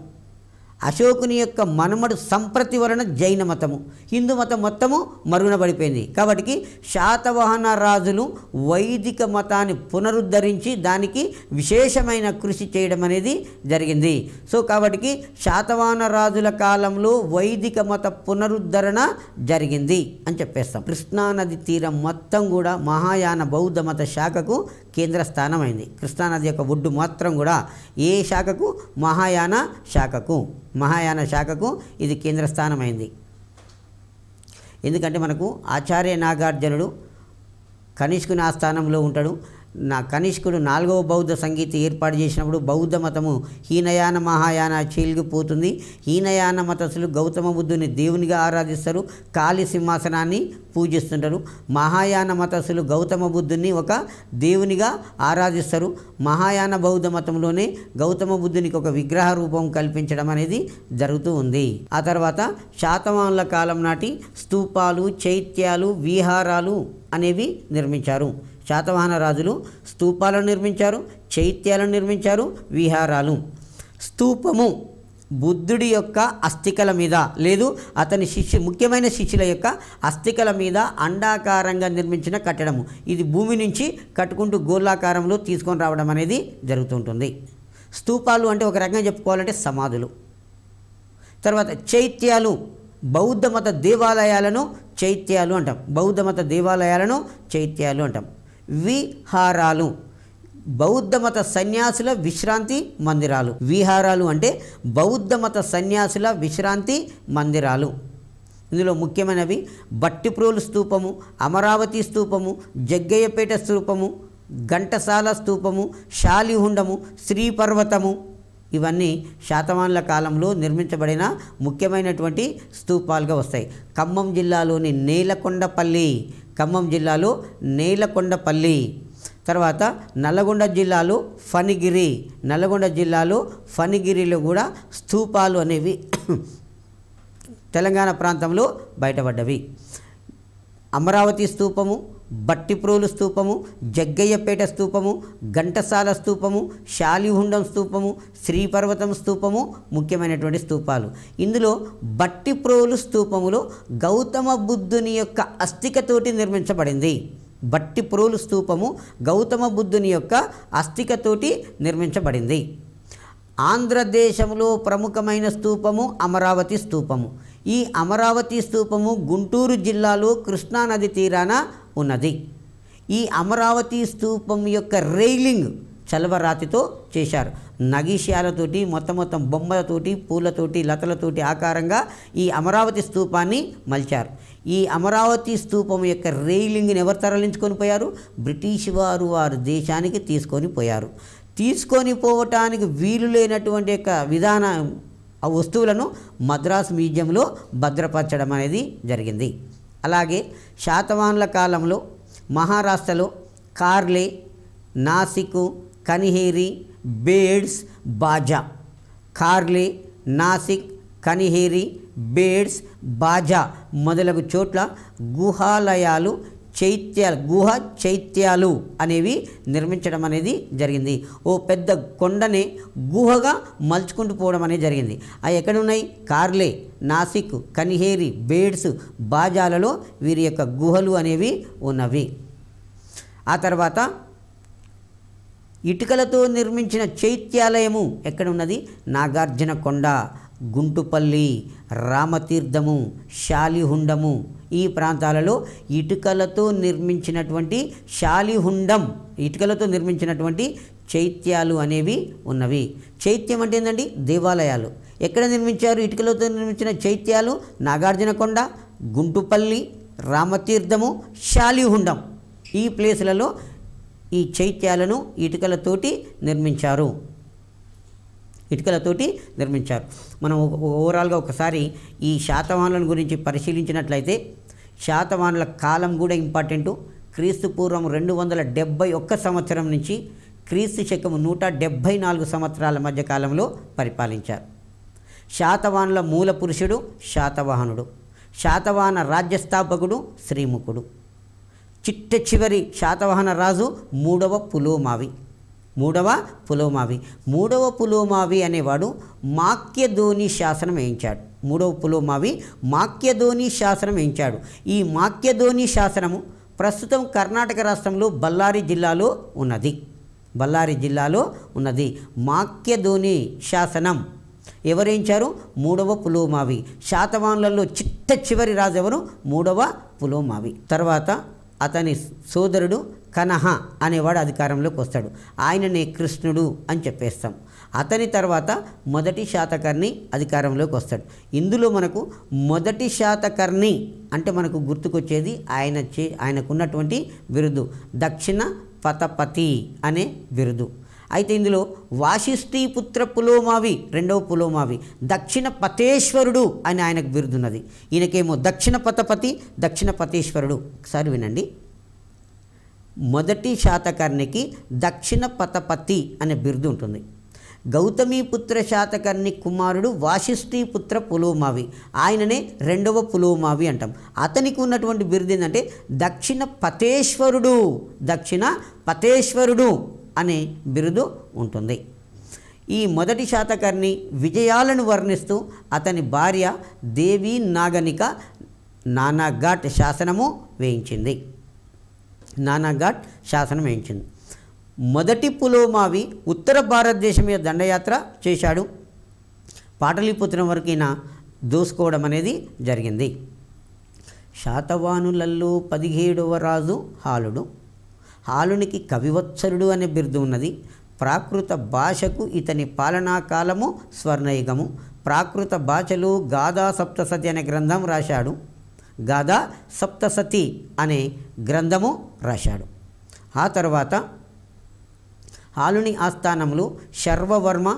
అశోకుని యొక్క మనుమడు సంప్రతి వలన జైన మతము, హిందూ మతం మొత్తము మరుగున పడిపోయింది. కాబట్టి శాతవాహన రాజులు వైదిక మతాన్ని పునరుద్ధరించి దానికి విశేషమైన కృషి చేయడం అనేది జరిగింది. సో కాబట్టి శాతవాహన రాజుల కాలంలో వైదిక మత పునరుద్ధరణ జరిగింది అని చెప్పేస్తాం. కృష్ణానది తీరం మొత్తం కూడా మహాయాన బౌద్ధ మత శాఖకు కేంద్ర స్థానమైంది. కృష్ణానది యొక్క ఒడ్డు మాత్రం కూడా ఏ శాఖకు? మహాయాన శాఖకు ఇది కేంద్ర స్థానమైంది. ఎందుకంటే మనకు ఆచార్య నాగార్జునుడు కనిష్కుని ఆ స్థానంలో ఉంటాడు. కనిష్కుడు 4వ బౌద్ధ సంగీతి ఏర్పాటు చేసినప్పుడు బౌద్ధ మతము హీనయాన మహాయాన చీలిగిపోతుంది. హీనయాన మతస్థులు గౌతమ బుద్ధుని దేవునిగా ఆరాధిస్తారు, కాళీ సింహాసనాన్ని పూజిస్తుంటారు. మహాయాన మతస్థులు గౌతమ బుద్ధుని ఒక దేవునిగా ఆరాధిస్తారు. మహాయాన బౌద్ధ మతంలోనే గౌతమ బుద్ధునికి ఒక విగ్రహ రూపం కల్పించడం అనేది జరుగుతూ ఉంది. ఆ తర్వాత శాతవాహనుల కాలం నాటి స్తూపాలు, చైత్యాలు, విహారాలు అనేవి నిర్మించారు. శాతవాహన రాజులు స్తూపాలను నిర్మించారు, చైత్యాలను నిర్మించారు, విహారాలు. స్తూపము బుద్ధుడి యొక్క అస్థికల మీద లేదు అతని ముఖ్యమైన శిష్యుల యొక్క అస్థికల మీద అండాకారంగా నిర్మించిన కట్టడము. ఇది భూమి నుంచి కట్టుకుంటూ గోళాకారంలో తీసుకొని రావడం అనేది జరుగుతుంటుంది. స్తూపాలు అంటే ఒక రకంగా చెప్పుకోవాలంటే సమాధులు. తర్వాత చైత్యాలు, బౌద్ధ మత దేవాలయాలను చైత్యాలు అంటాం. విహారాలు బౌద్ధ మత సన్యాసుల విశ్రాంతి మందిరాలు. విహారాలు అంటే బౌద్ధ మత సన్యాసుల విశ్రాంతి మందిరాలు. ఇందులో ముఖ్యమైనవి బట్టిప్రోలు స్తూపము, అమరావతి స్తూపము, జగ్గయ్యపేట స్తూపము, ఘంటసాల స్తూపము, శాలిహుండము, శ్రీపర్వతము. ఇవన్నీ శాతవాహనుల కాలంలో నిర్మించబడిన ముఖ్యమైనటువంటి స్తూపాలుగా వస్తాయి. ఖమ్మం జిల్లాలో నేలకొండపల్లి, తర్వాత నల్గొండ జిల్లాలో ఫణిగిరిలో కూడా స్తూపాలు అనేవి తెలంగాణ ప్రాంతంలో బయటపడ్డవి. అమరావతి స్తూపము, బట్టిప్రోలు స్తూపము, జగ్గయ్యపేట స్తూపము, ఘంటసాల స్తూపము, శాలిహుండం స్తూపము, శ్రీపర్వతం స్తూపము ముఖ్యమైనటువంటి స్తూపాలు. ఇందులో బట్టిప్రోలు స్తూపములో గౌతమ బుద్ధుని యొక్క అస్థికతోటి నిర్మించబడింది. బట్టిప్రోలు స్తూపము గౌతమ బుద్ధుని యొక్క అస్థికతోటి నిర్మించబడింది. ఆంధ్రదేశంలో ప్రముఖమైన స్తూపము అమరావతి స్తూపము. ఈ అమరావతి స్తూపము గుంటూరు జిల్లాలో కృష్ణానది తీరాన ఉన్నది. ఈ అమరావతి స్తూపం యొక్క రైలింగ్ చలవరాతితో చేశారు. నగిష్యాలతోటి మొత్తం బొమ్మలతోటి, పూలతోటి, లతలతోటి ఆకారంగా ఈ అమరావతి స్తూపాన్ని మలిచారు. ఈ అమరావతి స్తూపం యొక్క రైలింగ్ని ఎవరు తరలించుకొని పోయారు? బ్రిటిష్ వారు దేశానికి తీసుకొని పోయారు. తీసుకొని పోవటానికి వీలు లేనటువంటి యొక్క ఆ వస్తువులను మద్రాసు మ్యూజియంలో భద్రపరచడం అనేది జరిగింది. అలాగే శాతవాహనుల కాలంలో మహారాష్ట్రలో కార్లే, నాసిక్, కనిహేరి, బేడ్స్, బాజా. కార్లే, నాసిక్, కనిహేరి, బేడ్స్, బాజా మొదలగు చోట్ల గుహాలయాలు, చైత్యాలు అనేవి నిర్మించడం అనేది జరిగింది. ఓ పెద్ద కొండనే గుహగా మలుచుకుంటూ పోవడం అనేది జరిగింది. అవి ఎక్కడున్నాయి? కార్లే, నాసిక్, కనిహేరి, బేడ్స్, బాజాలలో వీరి యొక్క గుహలు అనేవి ఉన్నవి. ఆ తర్వాత ఇటుకలతో నిర్మించిన చైత్యాలయము ఎక్కడున్నది? నాగార్జున కొండ, గుంటుపల్లి, రామతీర్థము, శాలిహుండము ఈ ప్రాంతాలలో ఇటుకలతో నిర్మించినటువంటి చైత్యాలు అనేవి ఉన్నవి. చైత్యం అంటే ఏంటండి? దేవాలయాలు. ఎక్కడ నిర్మించారు ఇటుకలతో నిర్మించిన చైత్యాలు? నాగార్జున కొండ, గుంటుపల్లి, రామతీర్థము, శాలిహుండం ఈ ప్లేసులలో ఈ చైత్యాలను ఇటుకలతోటి నిర్మించారు. మనం ఓవరాల్గా ఒకసారి ఈ శాతవాహనుల గురించి పరిశీలించినట్లయితే శాతవాహనుల కాలం కూడా ఇంపార్టెంటు. క్రీస్తు పూర్వం 271 సంవత్సరం నుంచి క్రీస్తు శకం 174 సంవత్సరాల మధ్య కాలంలో పరిపాలించారు. శాతవాహనుల మూల పురుషుడు శాతవాహనుడు. శాతవాహన రాజ్యస్థాపకుడు శ్రీముఖుడు. చిట్ట చివరి శాతవాహన రాజు 3వ పులోమావి. మూడవ పులోమావి. మూడవ పులోమావి అనేవాడు మాక్యధోని శాసనం వేయించాడు. మూడవ పులోమావి మాక్యధోని శాసనం వేయించాడు. ఈ మాక్యధోని శాసనము ప్రస్తుతం కర్ణాటక రాష్ట్రంలో బళ్ళారి జిల్లాలో ఉన్నది. బళ్ళారి జిల్లాలో ఉన్నది మాక్యధోని శాసనం ఎవరేయించారు? మూడవ పులోమావి. శాతవాహనులలో చిట్ట చివరి రాజు ఎవరు? మూడవ పులోమావి. తర్వాత అతని సోదరుడు కనహ అనేవాడు అధికారంలోకి వస్తాడు. ఆయననే కృష్ణుడు అని చెప్పేస్తాం. అతని తర్వాత మొదటి శాతకర్ణి అధికారంలోకి వస్తాడు. ఇందులో మనకు మొదటి శాతకర్ణి అంటే మనకు గుర్తుకొచ్చేది ఆయనకున్నటువంటి బిరుదు దక్షిణ పతపతి అనే బిరుదు. అయితే ఇందులో వాశిష్ఠీపుత్ర పులోమావి రెండవ పులోమావి దక్షిణ పతేశ్వరుడు అని ఆయనకు బిరుదున్నది. ఈయనకేమో దక్షిణ పతపతి, దక్షిణ పతేశ్వరుడు. ఒకసారి వినండి. మొదటి శాతకర్ణికి దక్షిణ పతపతి అనే బిరుదు ఉంటుంది. గౌతమీపుత్ర శాతకర్ణి కుమారుడు వాశిష్ఠీపుత్ర పులోమావి, ఆయననే రెండవ పులోమావి అంటాం. అతనికి ఉన్నటువంటి బిరుదు ఏంటంటే దక్షిణ పతేశ్వరుడు. దక్షిణ పతేశ్వరుడు అనే బిరుదు ఉంటుంది. ఈ మొదటి శాతకర్ణి విజయాలను వర్ణిస్తూ అతని భార్య దేవి నాగనిక నానాఘాట్ శాసనము వేయించింది. నానాఘాట్ శాసనం వేయించింది. మొదటి పులోమావి ఉత్తర భారతదేశం మీద దండయాత్ర చేశాడు. పాటలీపుత్రం వరకు ఈయన దోసుకోవడం అనేది జరిగింది. శాతవాహనులలో 17వ రాజు హాలుడు. హాలునికి కవివత్సరుడు అనే బిరుదు ఉన్నది. ప్రాకృత భాషకు ఇతని పాలనా కాలము స్వర్ణయుగము. ప్రాకృత భాషలో గాథా సప్తసతి అనే గ్రంథం రాశాడు. గాథా సప్తసతి అనే గ్రంథము రాశాడు. ఆ తర్వాత హాలుని ఆస్థానంలో శర్వవర్మ,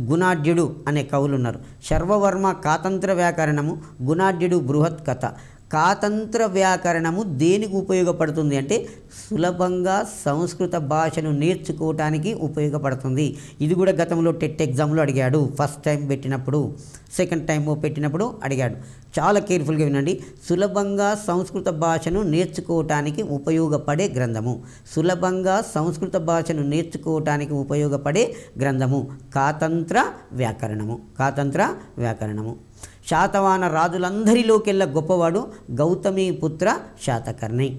గుణాఢ్యుడు అనే కవులు ఉన్నారు. శర్వవర్మ కాతంత్ర వ్యాకరణము, గుణాఢ్యుడు బృహత్ కథ. కాతంత్ర వ్యాకరణము దేనికి ఉపయోగపడుతుంది అంటే సులభంగా సంస్కృత భాషను నేర్చుకోవటానికి ఉపయోగపడుతుంది. ఇది కూడా గతంలో టెట్ ఎగ్జామ్లో అడిగాడు. ఫస్ట్ టైం పెట్టినప్పుడు, సెకండ్ టైం పెట్టినప్పుడు అడిగాడు. చాలా కేర్ఫుల్గా వినండి. సులభంగా సంస్కృత భాషను నేర్చుకోవటానికి ఉపయోగపడే గ్రంథము. సులభంగా సంస్కృత భాషను నేర్చుకోవటానికి ఉపయోగపడే గ్రంథము కాతంత్ర వ్యాకరణము. కాతంత్ర వ్యాకరణము. శాతవాహన రాజులందరిలోకెల్లా గొప్పవాడు గౌతమీపుత్ర శాతకర్ణి.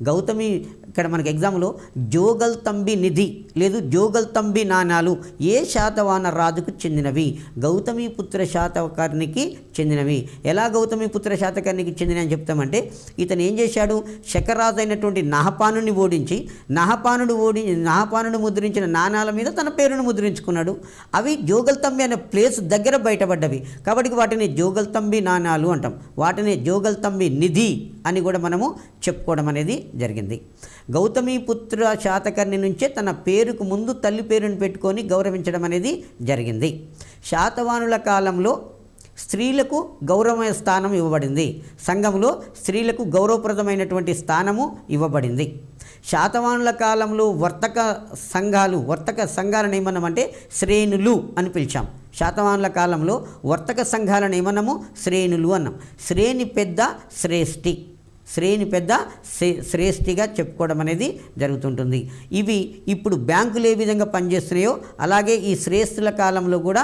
గౌతమి ఇక్కడ మనకి ఎగ్జామ్లో జోగల్తంబి నిధి లేదు జోగల్తంబి నాణాలు ఏ శాతవాహన రాజుకు చెందినవి? గౌతమీపుత్ర శాతకర్ణికి చెందినవి. ఎలా గౌతమీపుత్ర శాతకర్ణికి చెందినవి అని చెప్తామంటే ఇతను ఏం చేశాడు? శకరాజు అయినటువంటి నహపానుని ఓడించి నహపానుడు ముద్రించిన నాణాల మీద తన పేరును ముద్రించుకున్నాడు. అవి జోగల్తంబి అనే ప్లేస్ దగ్గర బయటపడ్డవి కాబట్టి వాటిని జోగల్తంబి నాణాలు అంటాం. వాటిని జోగల్తంబి నిధి అని కూడా మనము చెప్పుకోవడం అనేది జరిగింది. గౌతమీపుత్ర శాతకర్ణి నుంచే తన పేరుకు ముందు తల్లి పేరును పెట్టుకొని గౌరవించడం అనేది జరిగింది. శాతవాహనుల కాలంలో స్త్రీలకు గౌరవమైన స్థానం ఇవ్వబడింది. సంఘంలో స్త్రీలకు గౌరవప్రదమైనటువంటి స్థానము ఇవ్వబడింది. శాతవాహనుల కాలంలో వర్తక సంఘాలను ఏమన్నామంటే శ్రేణులు అని పిలిచాం. శాతవాహనుల కాలంలో వర్తక సంఘాలను ఏమన్నాము? శ్రేణులు అన్నాం. శ్రేణి పెద్ద, శ్రేష్ఠిగా చెప్పుకోవడం అనేది జరుగుతుంటుంది. ఇవి ఇప్పుడు బ్యాంకులు ఏ విధంగా పనిచేస్తున్నాయో అలాగే ఈ శ్రేష్ఠుల కాలంలో కూడా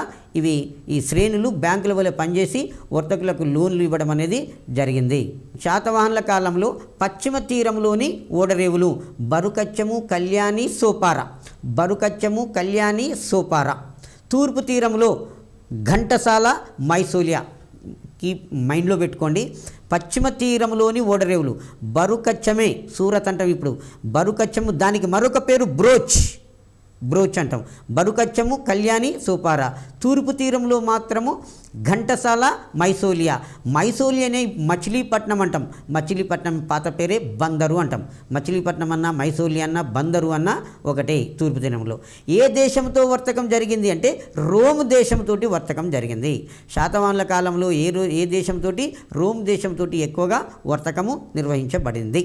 ఈ శ్రేణులు బ్యాంకుల వల్ల పనిచేసి వర్తకులకు లోన్లు ఇవ్వడం అనేది జరిగింది. శాతవాహనుల కాలంలో పశ్చిమ తీరంలోని ఓడరేవులు బరుకచ్చము, కళ్యాణి, సోపార. తూర్పు తీరంలో ఘంటసాల, మైసోలియా. మైండ్లో పెట్టుకోండి. పశ్చిమ తీరంలోని ఓడరేవులు బరుకచ్చమే, సూరత్ అంటాం. ఇప్పుడు బరుకచ్చము దానికి మరొక పేరు బ్రోచ్ అంటాం. బరుకచ్చము, కళ్యాణి, సోపార. తూర్పు తీరంలో మాత్రము ఘంటసాల, మైసోలియా అనే మచిలీపట్నం అంటాం. మచిలీపట్నం పాత పేరే బందరు అంటాం. మచిలీపట్నం అన్న, మైసోలియా అన్న, బందరు అన్న ఒకటే తూర్పు తీరంలో. ఏ దేశంతో వర్తకం జరిగింది అంటే రోమ్ దేశంతో వర్తకం జరిగింది. శాతవాహనుల కాలంలో ఏ దేశంతో? రోమ్ దేశంతో ఎక్కువగా వర్తకము నిర్వహించబడింది.